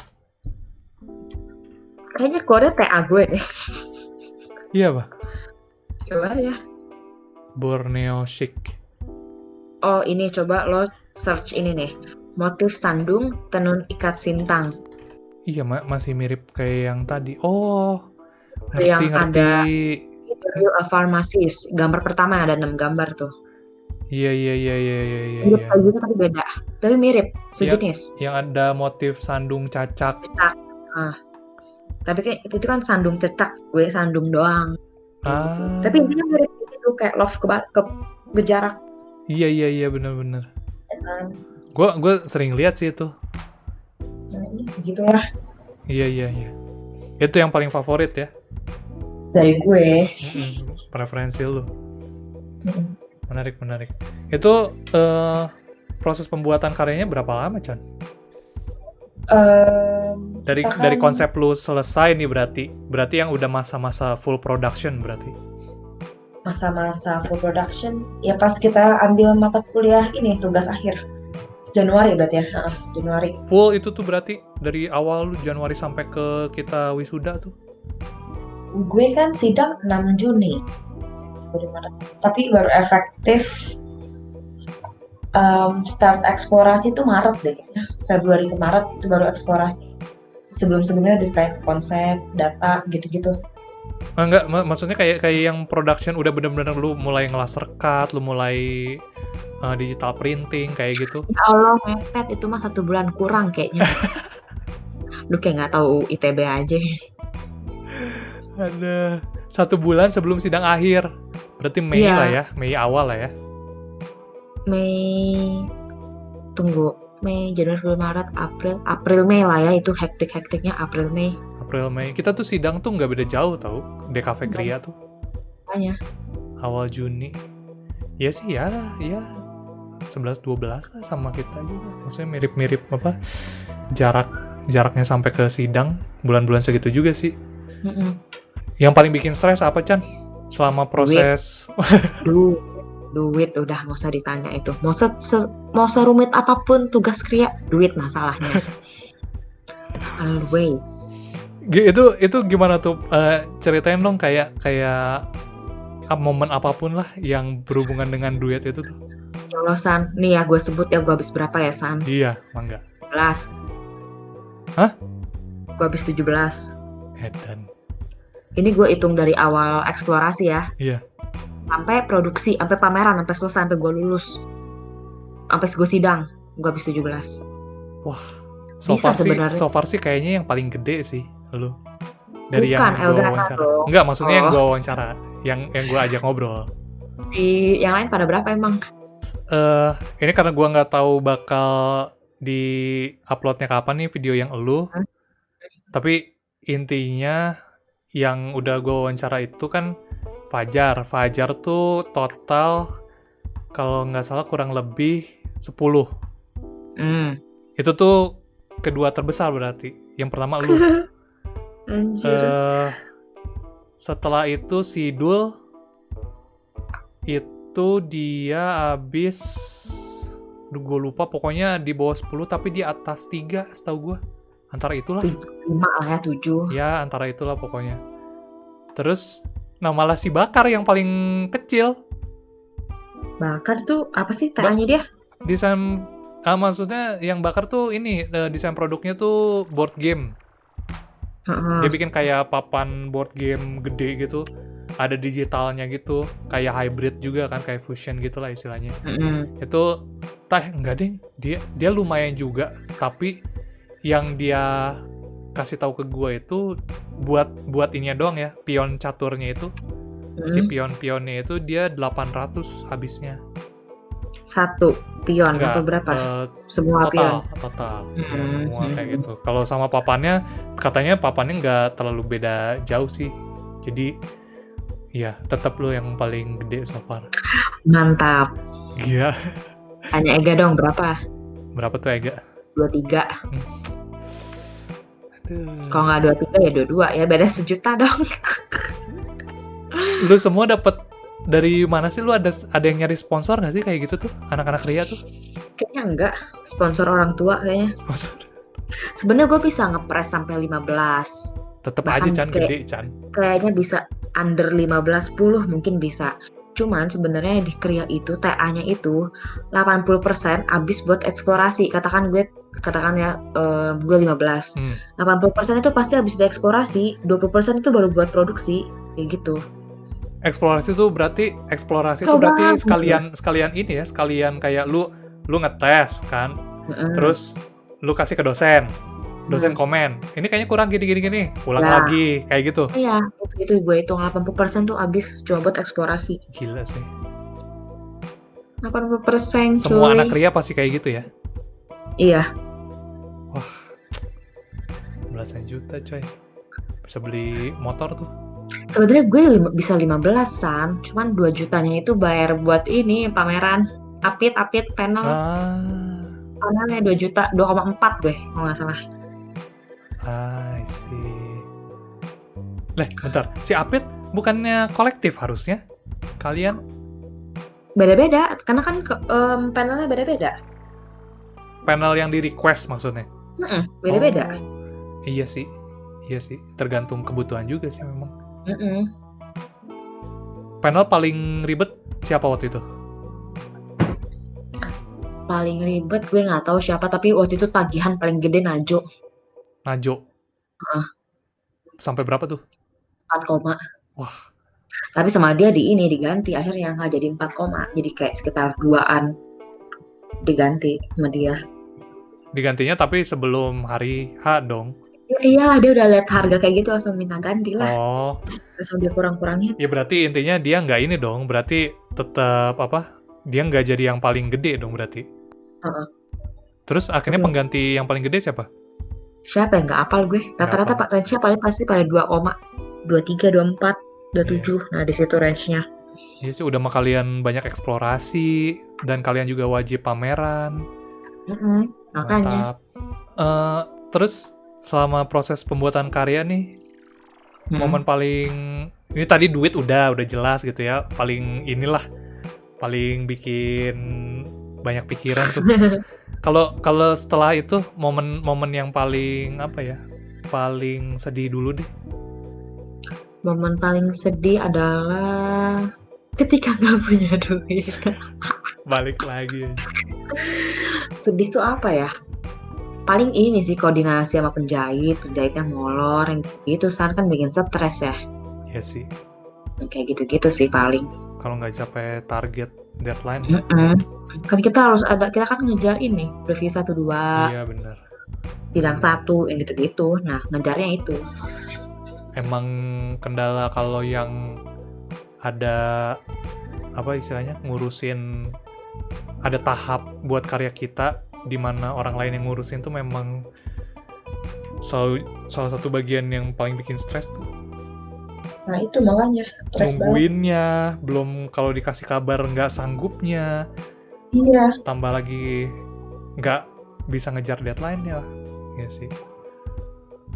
Kayaknya kode TA gue deh. Iya, Pak. Coba ya. Borneo chic. Oh ini coba lo search ini nih. Motif sandung tenun ikat sintang. Iya, masih mirip kayak yang tadi. Oh, Yang ngerti. ada A Pharmacist. Gambar pertama ada 6 gambar tuh. Iya. Mirip kayak gitu tapi beda. Tapi mirip, sejenis. Yang ada motif sandung cacak. Tapi kayak itu kan sandung cecak, gue sandung doang. Tapi intinya mirip gitu kayak love ke jarak. Iya, bener-bener. Gue sering lihat sih itu. Begitulah. Iya. Itu yang paling favorit ya? Dari gue. Preferensi lu. Menarik. Itu proses pembuatan karyanya berapa lama, Chan? Dari konsep lu selesai nih berarti yang udah masa-masa full production berarti. Masa-masa full production ya pas kita ambil mata kuliah ini tugas akhir. Januari berarti ya, Januari. Full itu tuh berarti dari awal lu Januari sampai ke kita wisuda tuh? Gue kan sidang 6 Juni. Tapi baru efektif start eksplorasi itu Maret deh kayaknya. Februari ke Maret itu baru eksplorasi. Sebelum-sebelumnya udah kayak konsep, data gitu-gitu. Enggak, maksudnya kayak yang production udah bener-bener lu mulai ngelaser cut, lu mulai digital printing kayak gitu. Ya Allah, mepet itu mah 1 bulan kurang kayaknya. Lu kayak nggak tahu ITB aja. Ada 1 bulan sebelum sidang akhir. Berarti Mei lah ya, Mei awal lah ya. Mei, Januari, Februari, Maret, April, Mei lah ya, itu hektik-hektiknya April, Mei. Kita tuh sidang tuh nggak beda jauh tau, DKV Kria tuh. Makanya. Awal Juni. Ya sih ya 11-12 lah sama kita juga. Maksudnya mirip-mirip apa, jaraknya sampai ke sidang, bulan-bulan segitu juga sih. Yang paling bikin stres apa, Chan? Selama proses... Duit udah nggak usah ditanya itu. Mau serumit apapun tugas kria, duit masalahnya. Always. Itu gimana tuh? Ceritain dong kayak momen apapun lah yang berhubungan dengan duit itu tuh. Ya Allah, San. Nih ya gue sebut ya, gue habis berapa ya, San? Iya, mangga. 17. Hah? Gue habis 17. Edan. Ini gue hitung dari awal eksplorasi ya. Iya. Sampai produksi, sampai pameran, sampai selesai, sampai gue lulus. Sampai gue sidang, gue habis 17. Wah, so far sih kayaknya yang paling gede sih lu. Dari bukan, yang gue wawancara. Enggak, maksudnya yang gue wawancara, yang gue ajak ngobrol. Yang lain pada berapa emang? Ini karena gue nggak tahu bakal di uploadnya kapan nih video yang lu. Tapi intinya yang udah gue wawancara itu kan Fajar tuh total kalau nggak salah kurang lebih 10. Itu tuh kedua terbesar berarti. Yang pertama lu. Setelah itu Sidul itu itu dia habis, gue lupa, pokoknya di bawah 10 tapi di atas 3 setahu gue. Antara itulah. 5 lah ya, 7. Ya, antara itulah pokoknya. Terus, nah malah si Bakar yang paling kecil. Bakar tuh apa sih TA-nya dia? Desain, maksudnya yang Bakar tuh ini, desain produknya tuh board game. Dia bikin kayak papan board game gede gitu. Ada digitalnya gitu, kayak hybrid juga kan, kayak fusion gitulah istilahnya. Itu enggak deh, dia lumayan juga, tapi yang dia kasih tahu ke gue itu buat ininya doang ya, pion caturnya itu. Si pion-pionnya itu dia 800 habisnya. Satu pion Enggak, atau berapa? Semua pion. Total. Ya, semua kayak gitu. Kalau sama papannya, katanya papannya nggak terlalu beda jauh sih. Jadi iya, tetap lo yang paling gede so far. Mantap. Iya. Tanya Ega dong, berapa? Berapa tuh Ega? 23. Aduh. Kalau nggak 23 ya 22 ya, beda sejuta dong. Lu semua dapat dari mana sih? Lu ada yang nyari sponsor nggak sih kayak gitu tuh? Anak-anak Ria tuh? Kayaknya enggak. Sponsor orang tua kayaknya. Sponsor. Sebenarnya gue bisa ngepres sampai 15. Tetep Bahkan aja Chan, gede Chan. Kayaknya bisa under 15, 10 mungkin bisa. Cuman sebenarnya di Kria itu TA-nya itu 80% habis buat eksplorasi. Katakan ya gue 15. 80% itu pasti habis dieksplorasi, 20% itu baru buat produksi, kayak gitu. Eksplorasi tuh berarti sekalian ini ya, sekalian kayak lu ngetes kan. Terus lu kasih ke dosen komen, ini kayaknya kurang gini, ulang lagi, kayak gitu. Iya, itu gue hitung 80% tuh habis cuma buat eksplorasi. Gila sih. 80% cuy. Semua anak Ria pasti kayak gitu ya? Iya. Wah, belasan juta coy. Bisa beli motor tuh. Sebenarnya gue bisa 15-an, cuman 2 jutanya itu bayar buat ini, pameran. Apit panel. Panelnya 2 juta, 2,4 gue, kalau nggak salah. I see. Bentar. Si Apit bukannya kolektif harusnya? Kalian? Beda-beda, karena kan panelnya beda-beda. Panel yang di request maksudnya? Beda-beda. Iya sih. Tergantung kebutuhan juga sih memang. Panel paling ribet siapa waktu itu? Paling ribet gue nggak tahu siapa, tapi waktu itu tagihan paling gede Najo. Sampai berapa tuh? 4, wah. Tapi sama dia diganti akhirnya, nggak jadi 4, jadi kayak sekitar 2-an diganti sama dia. Digantinya tapi sebelum hari H dong. Iya, dia udah lihat harga kayak gitu langsung minta ganti lah. Langsung dia kurang-kurangin. Ya berarti intinya dia nggak ini dong, berarti tetap dia nggak jadi yang paling gede dong berarti. Terus akhirnya pengganti yang paling gede siapa? Siapa yang nggak apal gue? Rata-rata range-nya paling pasti pada 2,23, 24, 27. Nah di situ range-nya. Iya sih, udah mah kalian banyak eksplorasi dan kalian juga wajib pameran. Makanya. Terus selama proses pembuatan karya nih, momen paling ini tadi duit udah jelas gitu ya, paling bikin banyak pikiran tuh. Kalau setelah itu momen yang paling paling sedih dulu deh. Momen paling sedih adalah ketika nggak punya duit. Balik lagi. Sedih tuh apa ya? Paling ini sih koordinasi sama penjahitnya molor, yang gitu kan bikin stres ya. Iya sih. Kayak gitu-gitu sih paling. Kalau nggak capai target deadline. Kan kita kan ngejar ini review 1-2. Iya benar. Sidang 1 yang gitu-gitu. Nah ngejarnya itu. Emang kendala kalau yang ada istilahnya ngurusin, ada tahap buat karya kita di mana orang lain yang ngurusin tuh memang salah satu bagian yang paling bikin stres tuh. Nah itu makanya stres banget. Nungguinnya, belum kalau dikasih kabar nggak sanggupnya. Iya. Tambah lagi nggak bisa ngejar deadline ya. Iya sih.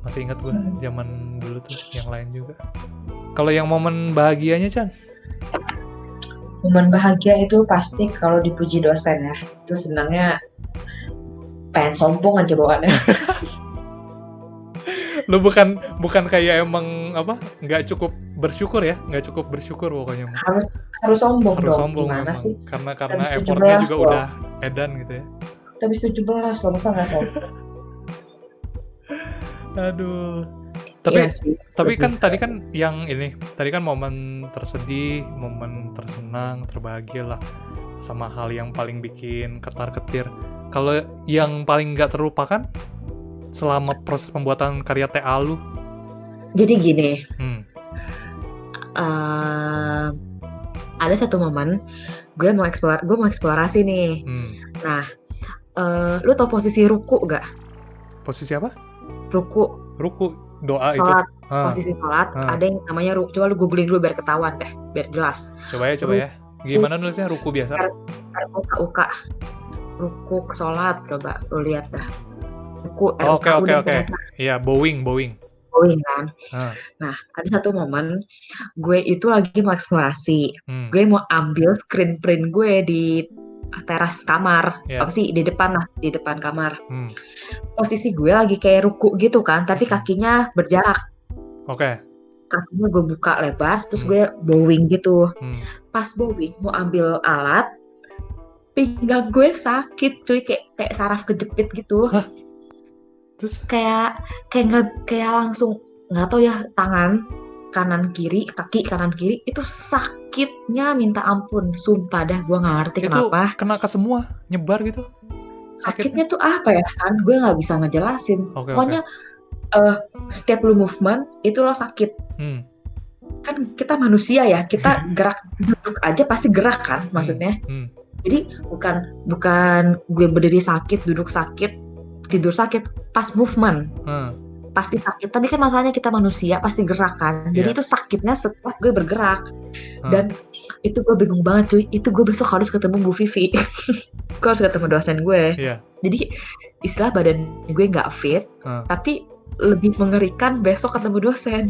Masih ingat gue zaman dulu tuh yang lain juga. Kalau yang momen bahagianya Chan? Momen bahagia itu pasti kalau dipuji dosen ya. Itu senangnya pengen sombong aja bawaannya. Lu bukan kayak emang apa? Nggak cukup bersyukur ya? Nggak cukup bersyukur pokoknya mah. Harus sombong Harus dong. sombong Gimana memang. sih? Karena Habis effortnya 17 juga loh. udah edan gitu ya. Habis 17 loh, masa nggak sombong? Aduh. Iya sih. Tapi kan tadi kan yang ini, tadi kan momen tersedih, momen tersenang, terbahagia lah, sama hal yang paling bikin ketar-ketir. Kalau yang paling nggak terlupakan selama proses pembuatan karya TA lu? Jadi gini, ada satu momen gue mau eksplorasi nih. Nah, lu tau posisi ruku gak? Posisi apa? Ruku doa sholat, itu. posisi sholat. Ada yang namanya ruku. Coba lu googling dulu biar ketahuan deh, biar jelas. Coba ya. Gimana nulisnya? Ruku biasa? RUK. Ruku sholat, coba lu lihat dah. Ruku. Oke. Iya, bowing kan. Nah, ada satu momen gue itu lagi mau eksplorasi. Gue mau ambil screen print gue di teras kamar. Apa sih, di depan kamar. Posisi gue lagi kayak ruku gitu kan, tapi kakinya berjarak. Oke. Kakinya gue buka lebar, terus gue bowing gitu. Pas bowing mau ambil alat, pinggang gue sakit cuy, kayak saraf kejepit gitu. Hah? Terus kayak langsung nggak tahu ya, tangan kanan kiri, kaki kanan kiri itu sakitnya minta ampun, sumpah dah gue nggak ngerti kenapa. Itu kena ke semua, nyebar gitu sakitnya tuh apa ya San, gue nggak bisa ngejelasin. Pokoknya setiap lu movement itu lo sakit. Kan kita manusia ya, kita gerak duduk aja pasti gerak kan, maksudnya. Jadi bukan gue berdiri sakit, duduk sakit, tidur sakit, pas movement pasti sakit. Tapi kan masalahnya kita manusia pasti gerak kan, jadi itu sakitnya setelah gue bergerak. Dan itu gue bingung banget cuy, itu gue besok harus ketemu Bu Vivi. Gue harus ketemu dosen gue. Jadi istilah badan gue nggak fit, tapi lebih mengerikan besok ketemu dosen.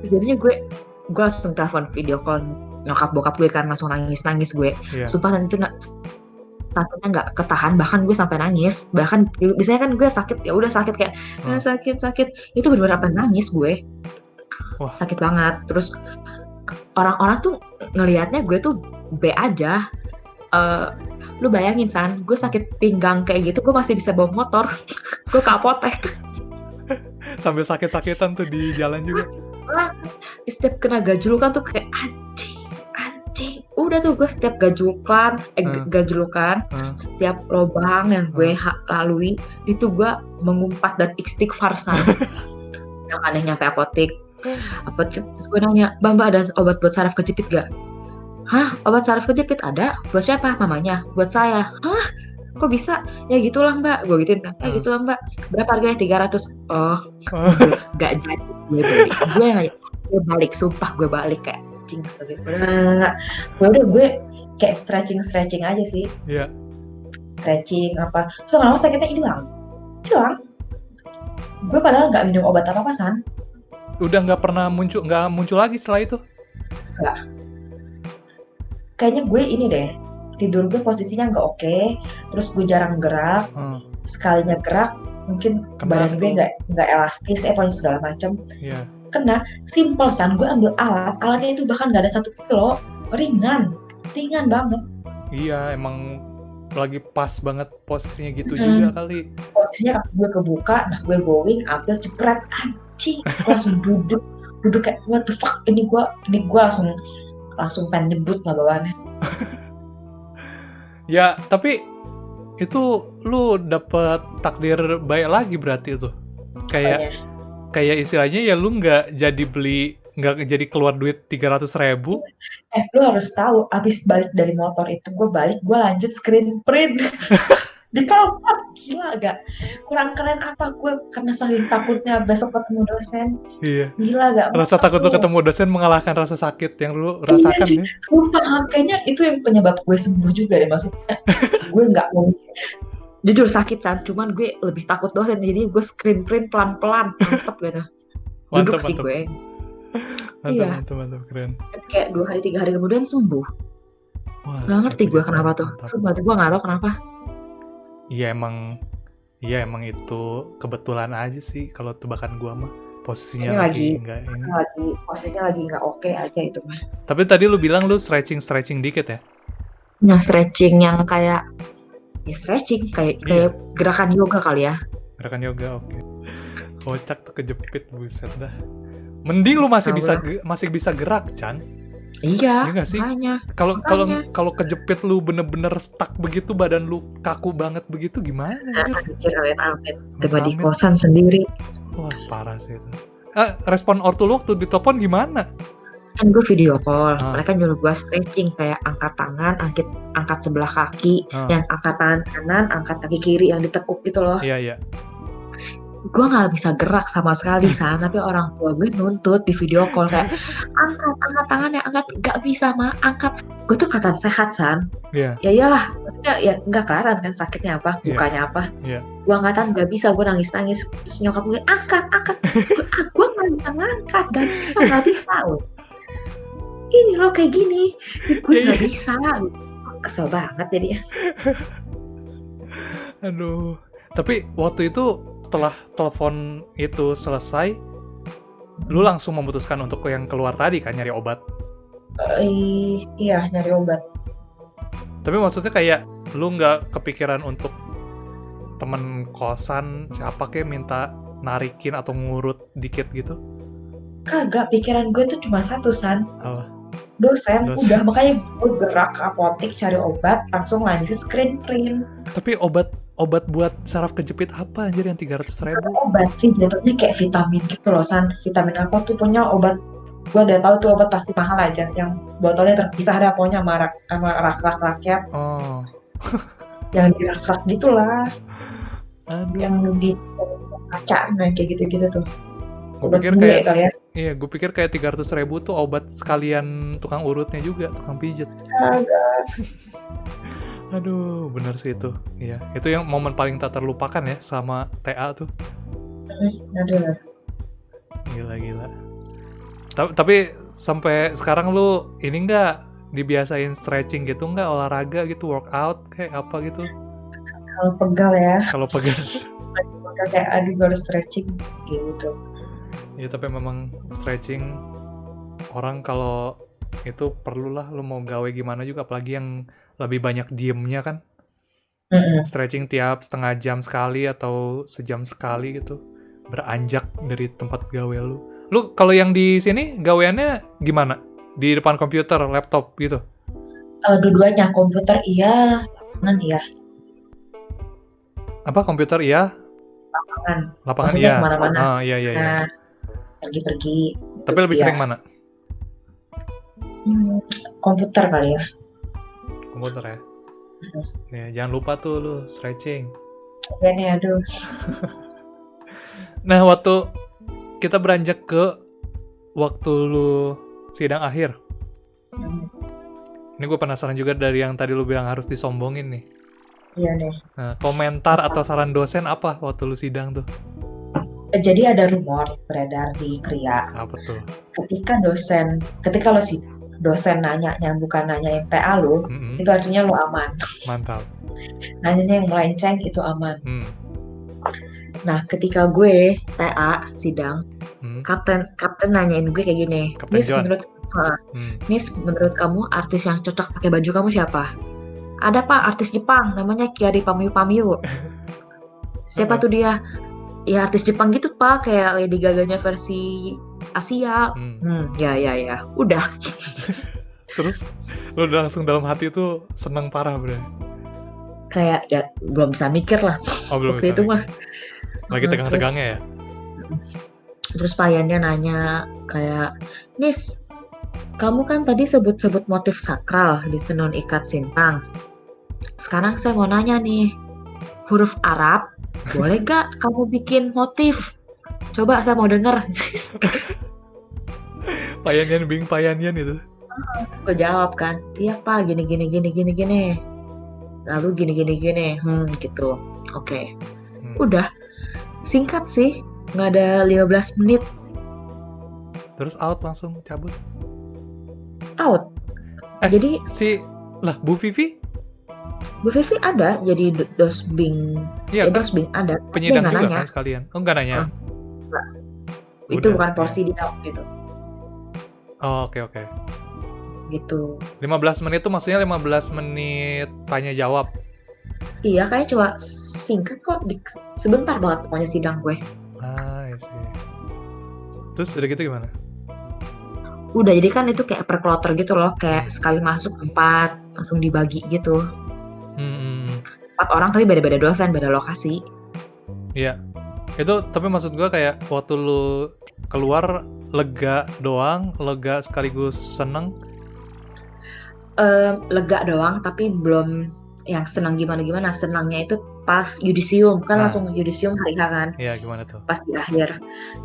Jadinya gue langsung telepon video call nyokap bokap gue kan, langsung nangis gue. Sumpah itu sakitnya nggak ketahan, bahkan gue sampai nangis. Bahkan biasanya kan gue sakit ya udah sakit kayak sakit, itu benar-benar sampai nangis gue. Sakit banget. Terus orang-orang tuh ngelihatnya gue tuh B aja. Lu bayangin San, gue sakit pinggang kayak gitu, gue masih bisa bawa motor. Gue ke apotek sambil sakit-sakitan tuh di jalan juga. Setiap kena gajlukan tuh kayak anjing. Udah tuh gue setiap gajlukan, setiap lubang yang gue lalui itu gue mengumpat dan istighfar San. Yang aneh nyampe apotek, gue nanya, Mbak ada obat buat saraf kejepit gak? Hah, obat saraf kejepit ada? Buat siapa? Mamanya? Buat saya? Hah? Kok bisa? Ya gitulah Mbak, gue gituin kan. Gitulah Mbak, berapa harganya? 300. Oh, gak jadi gue balik, sumpah gue balik kayak anjing gitu. Udah gue kayak stretching aja sih. Stretching apa, terus lama-lama sakitnya hilang. Gue padahal nggak minum obat apa San. Udah nggak muncul lagi setelah itu? Nggak. Kayaknya gue ini deh, tidur gue posisinya nggak oke, terus gue jarang gerak. Sekalinya gerak mungkin badan gue nggak elastis, pokoknya segala macam. Kena, simple San, gue ambil alatnya itu bahkan nggak ada 1 kilo, ringan banget. Iya, emang lagi pas banget posisinya gitu juga kali. Posisinya kaki gue kebuka, nah gue bowing, ambil cepret, anjing, gue langsung duduk kayak what the fuck, ini gue langsung pengen nyebut lah bawaannya. Ya, tapi itu lu dapet takdir baik lagi berarti itu. Kayak istilahnya ya lu nggak jadi keluar duit 300.000. Lu harus tahu, abis balik dari motor itu gue lanjut screen print di kamar. Gila gak? Kurang keren apa gue karena saking takutnya besok ketemu dosen. Iya. Gila gak? Rasa takut lu ketemu dosen mengalahkan rasa sakit yang lu rasakan nih. Sumpah, kayaknya itu yang penyebab gue sembuh juga deh, maksudnya. Gue nggak mau jujur sakit San, cuman gue lebih takut dosen, jadi gue screen print pelan-pelan, mantep gitu. Duduk sih gue. Mantap, Iya, mantap, mantap, keren. kayak 2 hari 3 hari kemudian sembuh. Wah, Nggak ngerti gue autoimmune, kenapa tuh. mantap. Sumpah gue nggak tahu kenapa. Iya emang itu kebetulan aja sih kalau tebakan gua mah. Ini Posisinya lagi lagi nggak ini. posisinya lagi nggak oke aja itu mah. Tapi tadi lu bilang lu stretching dikit ya? Yang stretching yang kayak ya stretching kayak Iya. gerakan yoga kali ya. Gerakan yoga, oke. Kocak tuh kejepit, buset dah. Mending lu masih Tahu bisa lah. masih bisa gerak, Chan. Iya, Iya nggak sih? makanya. Kalau kalau Makanya. kalau kejepit lu bener-bener stuck begitu, badan lu kaku banget begitu gimana? Anjir? Anjir, amit-amit. Tiba di Amit-amit. kosan sendiri. Wah, parah sih itu. Respon ortu lu waktu ditelepon gimana? Kan gue video call, Ah. mereka nyuruh gue stretching kayak angkat tangan, angkat sebelah kaki, yang angkat tangan kanan, angkat kaki kiri yang ditekuk gitu loh. Iya. Gue nggak bisa gerak sama sekali San, tapi orang tua gue nuntut di video call kayak angkat tangannya, angkat, nggak bisa mah, angkat. Gue tuh kelihatan sehat San. Iya. Ya iyalah, maksudnya ya nggak kelihatan kan sakitnya apa, Iya. mukanya apa. Iya. Gue angkatan nggak bisa, gue nangis. Terus nyokap gue angkat. Gue nggak bisa ngangkat, nggak bisa. Loh. Ini loh kayak gini, gue nggak bisa. Kesel banget jadinya. Aduh. Tapi waktu itu setelah telepon itu selesai, lu langsung memutuskan untuk yang keluar tadi kan, nyari obat. Iya, nyari obat. Tapi maksudnya kayak lu nggak kepikiran untuk temen kosan siapa kayak minta narikin atau ngurut dikit gitu? Kagak, pikiran gue tuh cuma satu San. Apa? Dosen. Udah, makanya gue gerak ke apotek cari obat, langsung lanjut screen print. Tapi obat buat saraf kejepit apa anjir yang 300.000? Obat sih jatuhnya kayak vitamin gitu loh San. Vitamin apa tuh punya obat. Gue udah tahu tuh obat pasti mahal aja. Yang botolnya terpisah ada pokoknya sama rak rakyat. Oh. Yang di rak gitulah. Aduh. Yang di kaca, nah kayak gitu-gitu tuh. Gue Obat pikir bule kayak kali ya. Iya, gue pikir kayak 300.000 tuh obat sekalian tukang urutnya juga, tukang pijet. Aduh, bener sih itu. Iya, itu yang momen paling tak terlupakan ya sama TA tuh. Aduh. Gila. Tapi sampai sekarang lu ini nggak dibiasain stretching gitu nggak, olahraga gitu, workout kayak apa gitu? Kalau pegal ya. Kalau pegal. Kayak aduh gue harus stretching gitu. Ya tapi memang stretching orang kalau itu perlulah, lu mau gawe gimana juga, apalagi yang lebih banyak diemnya kan. Stretching tiap setengah jam sekali atau sejam sekali gitu, beranjak dari tempat gawe lu. Lu kalau yang di sini gaweannya gimana? Di depan komputer, laptop gitu? Dua-duanya, komputer iya, lapangan iya. Apa komputer iya? Lapangan Maksudnya iya. kemana-mana. Iya. Pergi-pergi. Tapi lebih sering mana? Komputer kali ya. Komputer ya. Ya, jangan lupa tuh lu stretching. Ya nih, aduh. Nah, waktu kita beranjak ke waktu lu sidang akhir. Ini gue penasaran juga dari yang tadi lu bilang harus disombongin nih. Iya nih. Nah, komentar atau saran dosen apa waktu lu sidang tuh? Jadi ada rumor beredar di Kria. Apa tuh? Ketika lo dosen nanya yang bukan nanya yang TA lo, itu artinya lo aman. Mantap. Nanyanya yang melenceng itu aman. Nah, ketika gue TA sidang, kapten nanyain gue kayak gini. Nis, menurut kamu artis yang cocok pakai baju kamu siapa? Ada Pak, artis Jepang, namanya Kyari Pamyu. Siapa tuh dia? Ya artis Jepang gitu Pak, kayak Lady Gaga-nya versi Asia. Ya, udah. Terus lu langsung dalam hati tuh seneng parah bro? Kayak ya belum bisa mikir lah. Oh belum bisa. Itu mah. Lagi tegang-tegangnya ya. Terus payannya nanya kayak, Nis, kamu kan tadi sebut-sebut motif sakral di tenun ikat sintang. Sekarang saya mau nanya nih, huruf Arab, boleh gak kamu bikin motif? Coba saya mau denger. Payanyan itu. Gue jawab kan, iya Pak, gini. Lalu gini. Gitu. Oke. Udah, singkat sih, nggak ada 15 menit. Terus out langsung cabut. out. Eh, Jadi Bu Vivi? Bu Vivi ada jadi dosbing, Iya kan, dosbing ada. Dia penyidang nggak juga nanya. kan sekalian. Oh, nggak nanya. Nggak. Itu Udah, bukan iya. porsi dia gitu. Oh, oke. Gitu. 15 menit tuh maksudnya 15 menit tanya jawab. Iya, kayak cuma singkat kok, sebentar banget pokoknya sidang gue. I see. Terus udah gitu gimana? Udah, jadi kan itu kayak per kloter gitu loh, kayak sekali masuk 4, langsung dibagi gitu. 4 orang tapi beda-beda dosen, beda lokasi. Iya. Itu tapi maksud gue kayak waktu lu keluar lega doang, lega sekaligus seneng. Lega doang, tapi belum yang senang gimana-gimana. Senangnya itu pas yudisium, kan langsung yudisium hari H kan. Iya, gimana tuh? Pas di akhir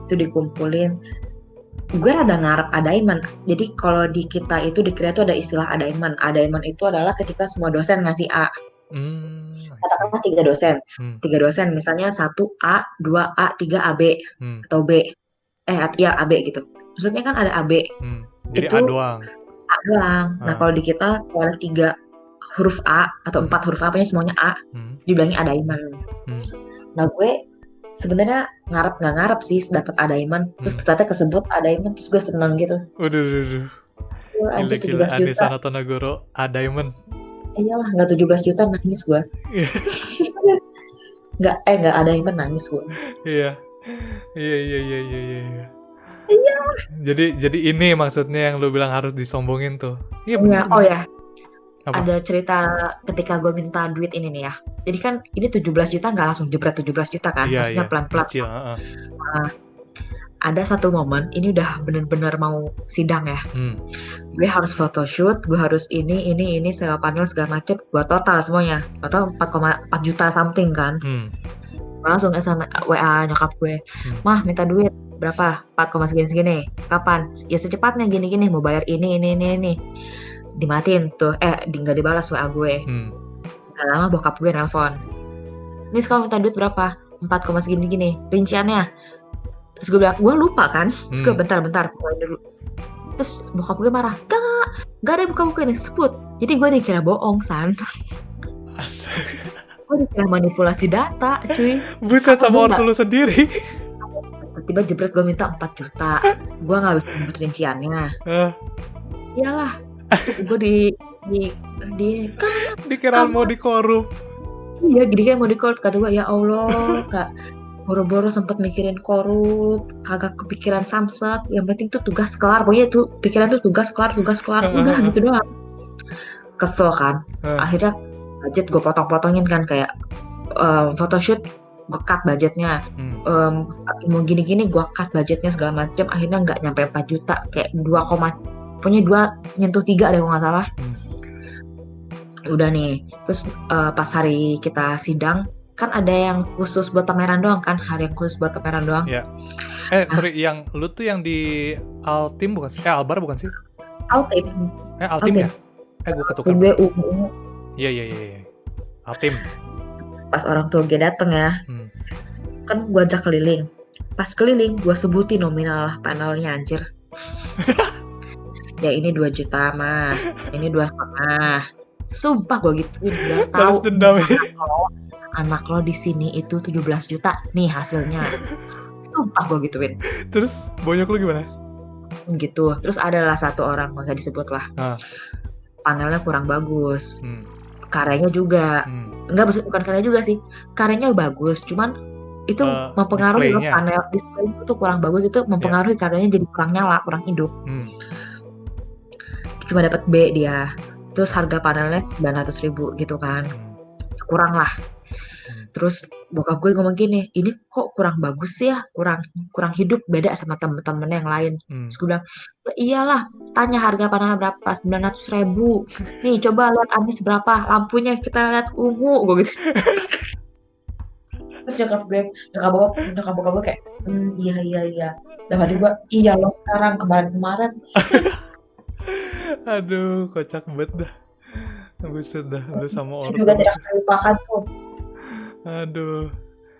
itu dikumpulin. Gue rada ngarep adaimen. Jadi kalau di kita itu dikira itu ada istilah adaimen. Adaimen itu adalah ketika semua dosen ngasih A. Katakanlah 3 dosen. 3 dosen misalnya 1 A, 2 A, 3 AB atau B. Ya AB gitu. Maksudnya kan ada AB. Jadi itu A doang. A doang. Nah, kalau di kita kalau ada 3 huruf A atau 4 huruf A, punya semuanya A, dibilangnya adaimen. Nah, gue sebenarnya nggak ngarep sih dapat adaimen, terus ternyata kesebut adaimen, terus gue seneng gitu. Udah. Anjir, 17 Gila, juta. Andi Sanatonegoro adaimen. Iyalah, nggak 17 juta nangis gue. nggak adaimen nangis gue. Iya. Jadi ini maksudnya yang lu bilang harus disombongin tuh. Iya. Oh ya. Apa? Ada cerita ketika gue minta duit ini nih ya. Jadi kan ini 17 juta nggak langsung jebret 17 juta kan. Maksudnya pelan-pelan. Kecil, ada satu momen, ini udah bener-bener mau sidang ya. Gue harus photoshoot, gue harus ini sewa panel segala macem. Gue total semuanya. Total 4,4 juta something kan. Langsung SMS WA nyokap gue. Mah, minta duit berapa? 4, segini. Kapan? Ya secepatnya gini-gini, mau bayar ini. Dimatiin tuh, nggak dibalas WA gue. Gak lama bokap gue nelpon. Nis, kamu minta duit berapa? 4, segini, rinciannya. Terus gue bilang, gue lupa kan. Terus gue bentar dulu. Terus bokap gue marah, gak ada buka-buka ini, sebut. Jadi gue dikira bohong, San. Gue dikira manipulasi data, cuy. Buset, sama ortu lu sendiri. Tiba-tiba jebret gue minta 4 juta. Gue gak bisa nyebut rinciannya. Iyalah. Gue dikira mau dikorup. Iya, dikira mau dikorup. Kata gue, ya Allah, Kak, boro-boro sempet mikirin korup, kagak kepikiran samsek. Yang penting tuh tugas kelar. Pokoknya tuh pikiran tuh tugas kelar. Udah gitu doang. Kesel kan. Akhirnya budget gue potong-potongin kan, kayak photoshoot gue cut budgetnya. Mau gini-gini gue cut budgetnya segala macam. Akhirnya nggak nyampe 4 juta, kayak 2, pokoknya 2 nyentuh 3 deh kalau nggak salah. Udah nih, terus pas hari kita sidang kan ada yang khusus buat pameran doang kan, hari yang khusus buat pameran doang. Iya. Sorry, yang lu tuh yang di Altim bukan sih? Albar bukan sih? Altim. Altim ya? Gue ketukar. Iya. Altim. Pas orang tua gue dateng ya, kan gue ajak keliling. Pas keliling, gue sebutin nominal panelnya, anjir. Ya ini 2 juta mah, ini 2,5. Sumpah gue gituin, udah tahu. Dendam. Anak lo di sini itu 17 juta, nih hasilnya. Sumpah gue gituin. Terus bonyok lu gimana? Gitu. Terus adalah satu orang, gak usah disebut lah. Panelnya kurang bagus. Karyanya juga. Enggak, bukan karya juga sih. Karyanya bagus, cuman itu mempengaruhi panel display itu kurang bagus, itu mempengaruhi karyanya jadi kurang nyala, kurang hidup. Cuma dapat B dia. Terus harga panelnya 900.000 gitu kan. Kurang lah. Terus bokap gue ngomong gini, ini kok kurang bagus sih ya, kurang hidup, beda sama temen-temen yang lain. Terus gue bilang, iyalah, tanya harga panelnya berapa, 900.000. Nih coba lihat Anis berapa, lampunya kita lihat ungu, gue gitu. Terus nyokap bokap gue kayak, iya. Dan hati gue, iya loh sekarang, kemarin. Aduh, kocak banget dah. Buset dah, lu sama orang. Juga tidak terlupakan tuh. Aduh.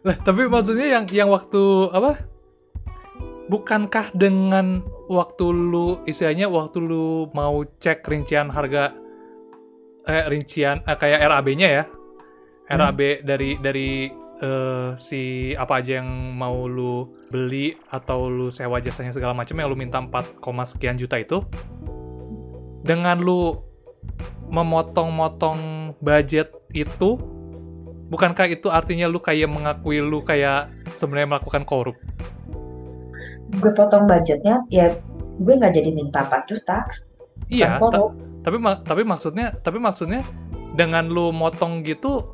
Lah, tapi maksudnya yang waktu apa? Bukankah dengan waktu lu istilahnya waktu lu mau cek rincian harga rincian kayak RAB-nya ya. RAB dari si apa aja yang mau lu beli atau lu sewa jasanya segala macam yang lu minta 4, sekian juta itu, dengan lu memotong-motong budget itu, bukankah itu artinya lu kayak mengakui lu kayak sebenarnya melakukan korup? Gue potong budgetnya, ya gue nggak jadi minta 4 juta. Iya, korup. tapi maksudnya dengan lu motong gitu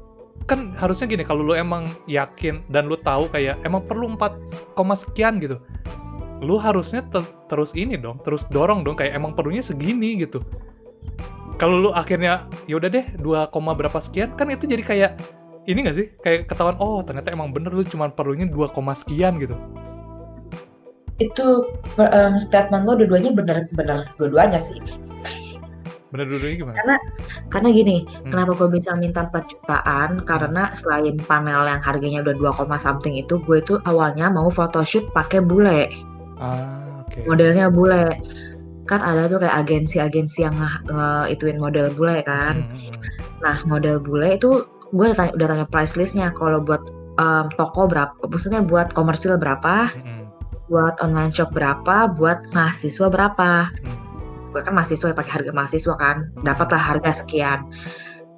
kan harusnya gini, kalau lu emang yakin dan lu tahu kayak emang perlu 4, sekian gitu, lu harusnya terus ini dong, terus dorong dong kayak emang perlunya segini gitu. Kalau lu akhirnya yaudah deh 2, berapa sekian, kan itu jadi kayak ini nggak sih, kayak ketahuan oh ternyata emang bener lu cuma perlunya 2, sekian gitu. Itu statement lo dua-duanya bener dua-duanya sih. Bener dua-duanya gimana? Karena gini, kenapa gue bisa minta 4 jutaan, karena selain panel yang harganya udah 2, something itu, gue itu awalnya mau photoshoot pakai bule. Oke. Modelnya bule. Kan ada tuh kayak agensi-agensi yang ituin model bule kan. Nah, model bule itu gue udah tanya price listnya. Kalau buat toko berapa, maksudnya buat komersil berapa, buat online shop berapa, buat mahasiswa berapa. Gue kan mahasiswa, pakai harga mahasiswa kan, dapatlah harga sekian.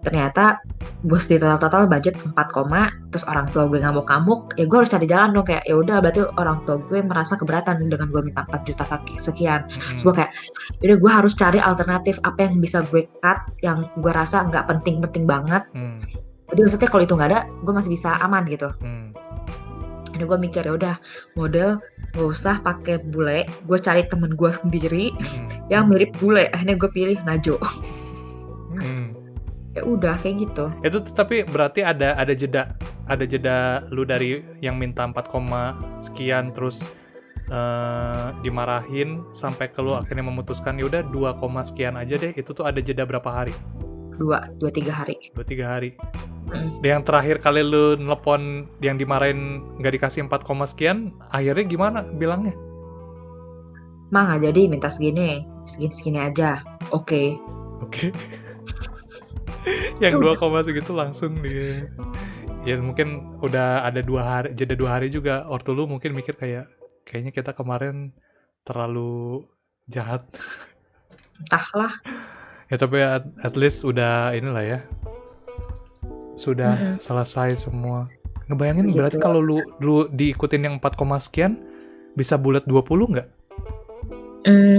Ternyata bos di total budget 4, terus orang tua gue ngamuk-ngamuk, ya gue harus cari jalan dong, kayak ya udah berarti orang tua gue merasa keberatan dengan gue minta 4 juta sekian. Terus gue kayak yaudah gue harus cari alternatif apa yang bisa gue cut yang gue rasa nggak penting-penting banget. Jadi maksudnya kalau itu nggak ada, gue masih bisa aman gitu. Jadi gue mikir ya udah model gak usah pakai bule, gue cari temen gue sendiri yang mirip bule. Akhirnya gue pilih Najo. Ya udah kayak gitu. Itu tapi berarti ada jeda lu dari yang minta 4, sekian terus dimarahin sampai ke lu akhirnya memutuskan ya udah 2, sekian aja deh. Itu tuh ada jeda berapa hari? 2-3 hari. 2-3 hari. Yang terakhir kali lu nelpon yang dimarahin nggak dikasih 4, sekian, akhirnya gimana bilangnya? Mah nggak jadi, minta segini aja. Oke. Yang 2, segitu langsung dia. Ya mungkin udah ada 2 hari, jeda 2 hari juga. Ortu lu mungkin mikir kayaknya kita kemarin terlalu jahat. Entahlah. Ya tapi at least udah inilah ya. Sudah selesai semua. Ngebayangin begitu. Berarti kalau lu diikutin yang 4, sekian bisa bulat 20 nggak?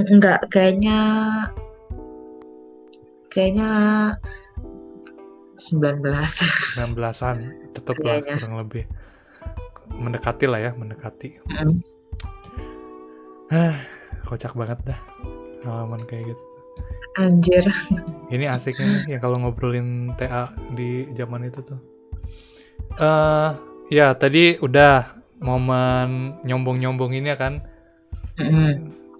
Enggak, kayaknya 19-an tetap lah kurang lebih mendekati lah ya, kocak banget dah halaman kayak gitu. Anjir. Ini asiknya ya kalau ngobrolin TA di zaman itu tuh. Ya tadi udah momen nyombong ini ya kan.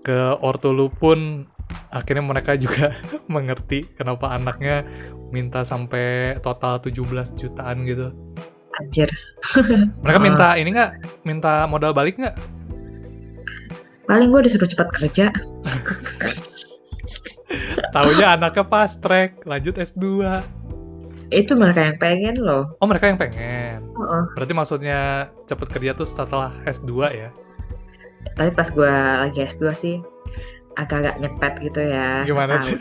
Ke ortu lu pun akhirnya mereka juga mengerti kenapa anaknya minta sampai total 17 jutaan gitu. Anjir. Mereka minta ini nggak? Minta modal balik nggak? Paling gue disuruh cepat kerja. Taunya anaknya fast track, lanjut S2. Itu mereka yang pengen loh. Oh, mereka yang pengen. Berarti maksudnya cepet kerja tuh setelah S2 ya? Tapi pas gue lagi S2 sih agak-agak nyepet gitu ya. Gimana sih?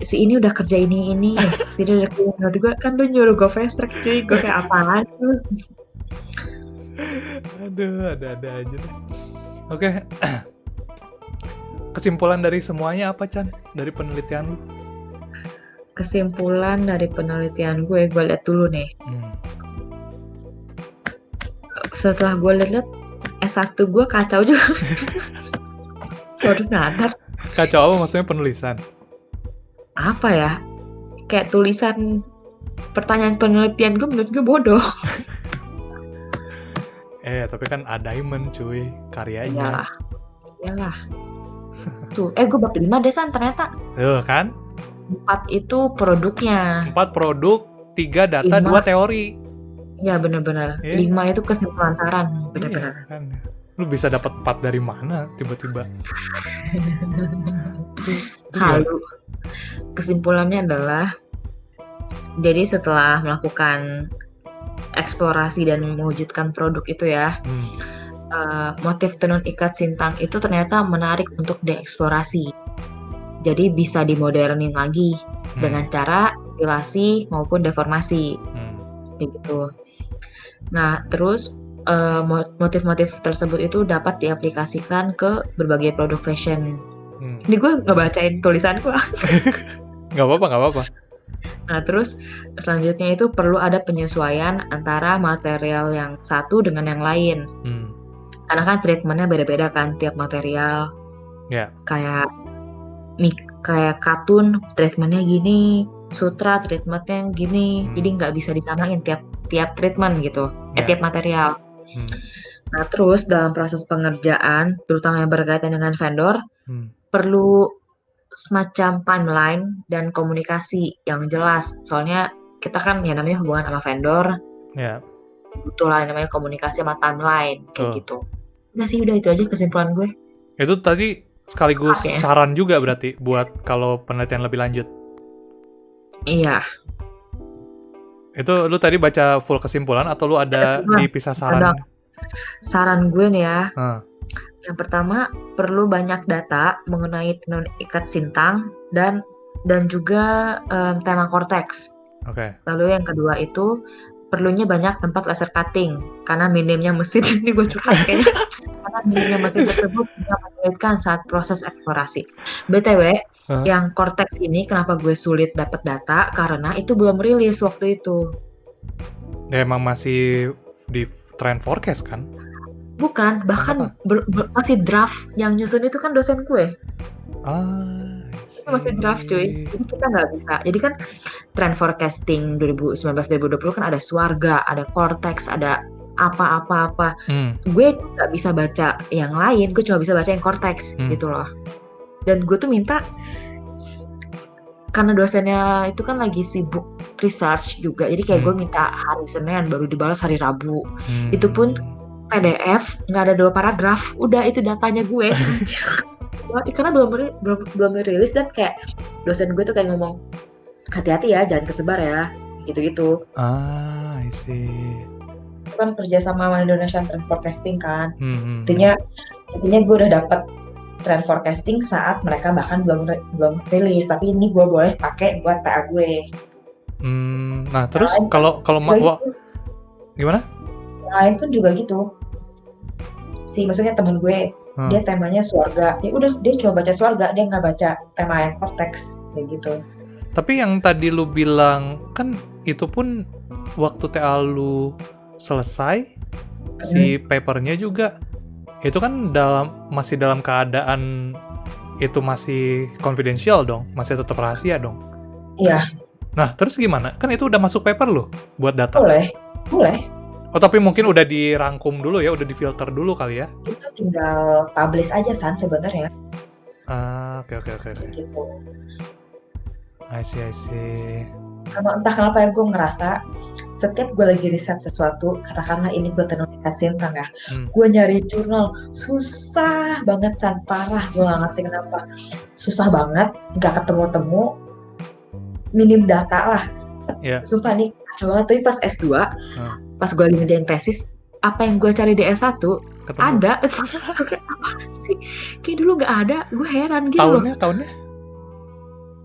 Si ini udah kerja ini. Jadi udah kerja. Nanti gue kan udah nyuruh gue fast track cuy. Gue kayak apaan tuh. Aduh, ada-ada aja deh. Oke. Kesimpulan dari semuanya apa, Chan? Dari penelitian lu? Kesimpulan dari penelitian gue lihat dulu nih. Setelah gue lihat S1 gue kacau juga. Harus nyadar. Kacau apa maksudnya penulisan? Apa ya? Kayak tulisan pertanyaan penelitian gue menurut gue bodoh. Tapi kan ada diamond cuy, karyanya. Iyalah. Tuh, gue bab 5 deh San ternyata. Kan? 4 itu produknya. 4 produk, 3 data, 5. 2 teori. Iya benar-benar. 5 itu kesimpulan saran, benar-benar. Iya, kan. Lu bisa dapat 4 dari mana tiba-tiba? Terus gimana? Halu. Kesimpulannya adalah, jadi setelah melakukan eksplorasi dan mewujudkan produk itu ya, motif tenun ikat sintang itu ternyata menarik untuk dieksplorasi. Jadi bisa dimodernin lagi dengan cara stilasi maupun deformasi, kayak gitu. Nah, terus motif-motif tersebut itu dapat diaplikasikan ke berbagai produk fashion. Ini gue ngebacain tulisanku. Nggak apa-apa. Nah, terus selanjutnya itu perlu ada penyesuaian antara material yang satu dengan yang lain. Karena kan treatmentnya beda-beda kan tiap material. Kayak katun treatmentnya gini, sutra treatmentnya gini. Jadi nggak bisa disamain tiap treatment gitu, tiap material. Nah, terus dalam proses pengerjaan, terutama yang berkaitan dengan vendor, perlu semacam timeline dan komunikasi yang jelas. Soalnya kita kan ya namanya hubungan sama vendor, butuh lah namanya komunikasi sama timeline, kayak gitu. Udah sih, udah itu aja kesimpulan gue. Itu tadi sekaligus saran juga berarti buat kalau penelitian lebih lanjut. Iya. Itu lu tadi baca full kesimpulan atau lu ada dipisah saran? Saran gue nih ya. Yang pertama, perlu banyak data mengenai tenun ikat sintang dan juga tema cortex. Lalu yang kedua itu perlunya banyak tempat laser cutting karena minimnya mesin ini gue curhat kayaknya. Karena minimnya mesin tersebut bisa menyulitkan saat proses eksplorasi. BTW, yang cortex ini kenapa gue sulit dapat data karena itu belum rilis waktu itu. Ya emang masih di trend forecast kan? Bukan, bahkan masih draft. Yang nyusun itu kan dosen gue. Masih draft cuy. Jadi kita nggak bisa. Jadi kan trend forecasting 2019-2020 kan ada Swarga, ada Cortex, ada apa-apa-apa. Gue nggak bisa baca yang lain, gue cuma bisa baca yang Cortex gitu loh. Dan gue tuh minta, karena dosennya itu kan lagi sibuk research juga, jadi kayak gue minta hari Senin baru dibalas hari Rabu. Itu pun PDF, nggak ada 2 paragraf, udah itu datanya gue. Karena belum rilis dan kayak dosen gue tuh kayak ngomong, hati-hati ya, jangan kesebar ya, gitu-gitu. I see. Itu kan kerja sama Indonesian Trend Forecasting kan. Intinya gue udah dapet trend forecasting saat mereka bahkan belum rilis, tapi ini gue boleh pakai buat TA gue. Nah terus kalau gimana? Lain pun juga gitu. Maksudnya temen gue, dia temanya Swarga. Ya udah, dia cuma baca Swarga, dia nggak baca tema yang Cortex, kayak gitu. Tapi yang tadi lu bilang kan itu pun waktu TA lu selesai, si papernya juga itu kan masih dalam keadaan itu masih confidential dong, masih tetap rahasia dong. Iya. Nah terus gimana? Kan itu udah masuk paper lo buat data. Boleh. Oh tapi mungkin udah dirangkum dulu ya, udah difilter dulu kali ya? Itu tinggal publish aja San sebenarnya. Oke. Gitu. I see. Karena entah kenapa ya gue ngerasa setiap gue lagi riset sesuatu, katakanlah ini gue tenun ikat sintang ya, gue nyari jurnal susah banget San, parah, gue gak ngerti kenapa susah banget, gak ketemu-temu, minim data lah. Sumpah nih kacau banget. Tapi pas S2 pas gue lagi ngerjain tesis, apa yang gue cari di S1 ada. Apa sih, kayak dulu gak ada, gue heran gitu.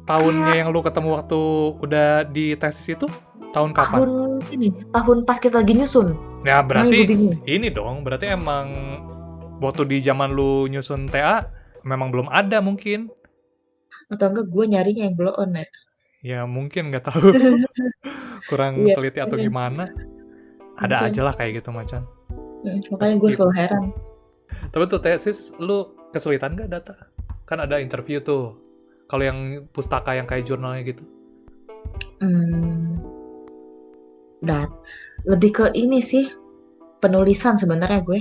Tahunnya yang lu ketemu waktu udah di tesis itu tahun kapan? Tahun pas kita lagi nyusun. Ya berarti ini dong, berarti emang waktu di zaman lu nyusun TA memang belum ada mungkin. Atau enggak gue nyarinya yang blow on ya? Ya mungkin, nggak tahu. Kurang teliti atau gimana. Ada aja lah kayak gitu Macan. Makanya gue selalu heran. Tapi tuh tesis lu kesulitan nggak data? Kan ada interview tuh. Kalau yang pustaka yang kayak jurnalnya gitu. Lebih ke ini sih, penulisan sebenarnya gue.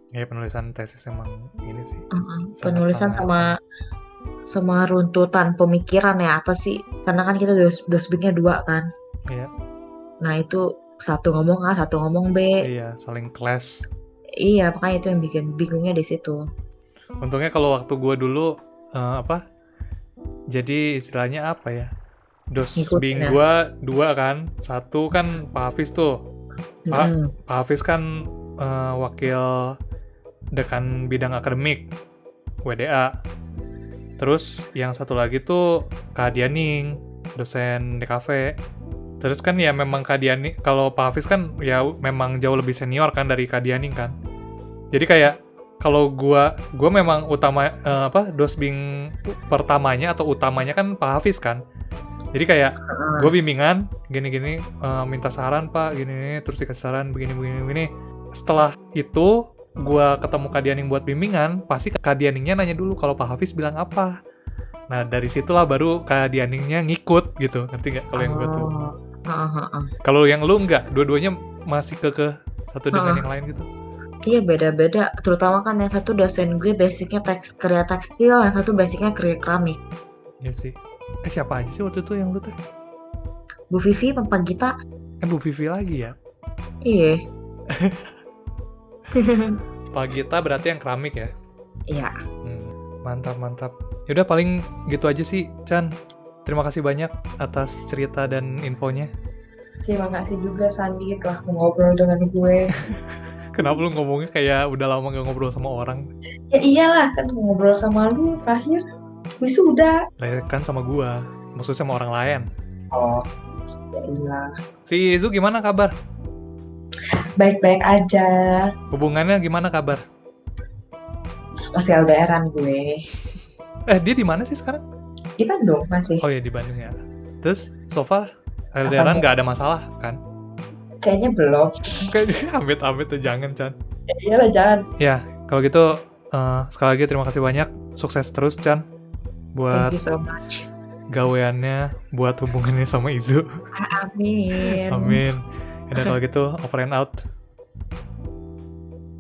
Ya penulisan tesis emang ini sih. Penulisan sama runtutan pemikiran ya, apa sih? Karena kan kita dosbiknya 2 kan. Iya. Nah itu satu ngomong A, satu ngomong B. Iya, saling clash. Iya, makanya itu yang bikin bingungnya di situ. Untungnya kalau waktu gue dulu apa? Jadi istilahnya apa ya? Ngikutin Dosbing ya. gue dua kan, satu kan Pak Hafiz tuh. Mm-mm. Pak Hafiz kan wakil dekan bidang akademik WDA. Terus yang satu lagi tuh Kak Dianing, dosen DKV. Terus kan ya memang Kak Dianing, kalau Pak Hafiz kan ya memang jauh lebih senior kan dari Kak Dianing kan. Jadi kayak kalau gua memang utama dosbing pertamanya atau utamanya kan Pak Hafiz kan. Jadi kayak gue bimbingan gini-gini, minta saran Pak gini, terus dikasih saran begini. Setelah itu gue ketemu Kak Dianing buat bimbingan, pasti Kak Dianingnya nanya dulu kalau Pak Hafiz bilang apa. Nah dari situlah baru Kak Dianingnya ngikut gitu, ngerti nggak kalau yang gue tuh. Kalau yang lu nggak, dua-duanya masih kekeh satu dengan yang lain gitu. Iya beda-beda, terutama kan yang satu dosen gue basicnya kerja tekstil, yang satu basicnya kerja keramik. Iya sih. Siapa aja sih waktu itu yang lu tuh? Bu Vivi, Pak Gita. Bu Vivi lagi ya? Iya. Pak Gita berarti yang keramik ya? Iya. Mantap. Yaudah paling gitu aja sih, Chan. Terima kasih banyak atas cerita dan infonya. Terima kasih juga Sandi telah mengobrol dengan gue. Kenapa lu ngomongnya kayak udah lama gak ngobrol sama orang? Ya iyalah, kan ngobrol sama lu terakhir wisuda. Lah kan sama gua, maksudnya sama orang lain. Oh, ya iya. Si Izu gimana kabar? Baik-baik aja. Hubungannya gimana kabar? Masih LDR-an gue. Dia di mana sih sekarang? Di Bandung masih. Oh ya di Bandung ya. Terus so far LDR-an gak ada masalah kan? Kayaknya belum. Kayaknya amit-amit tuh jangan Chan. Ya iyalah jangan. Ya kalau gitu sekali lagi terima kasih banyak. Sukses terus Chan. Buat Thank you so much. gaweannya, buat hubungannya sama Izu. Amin. Amin. Udah kalau gitu over and out.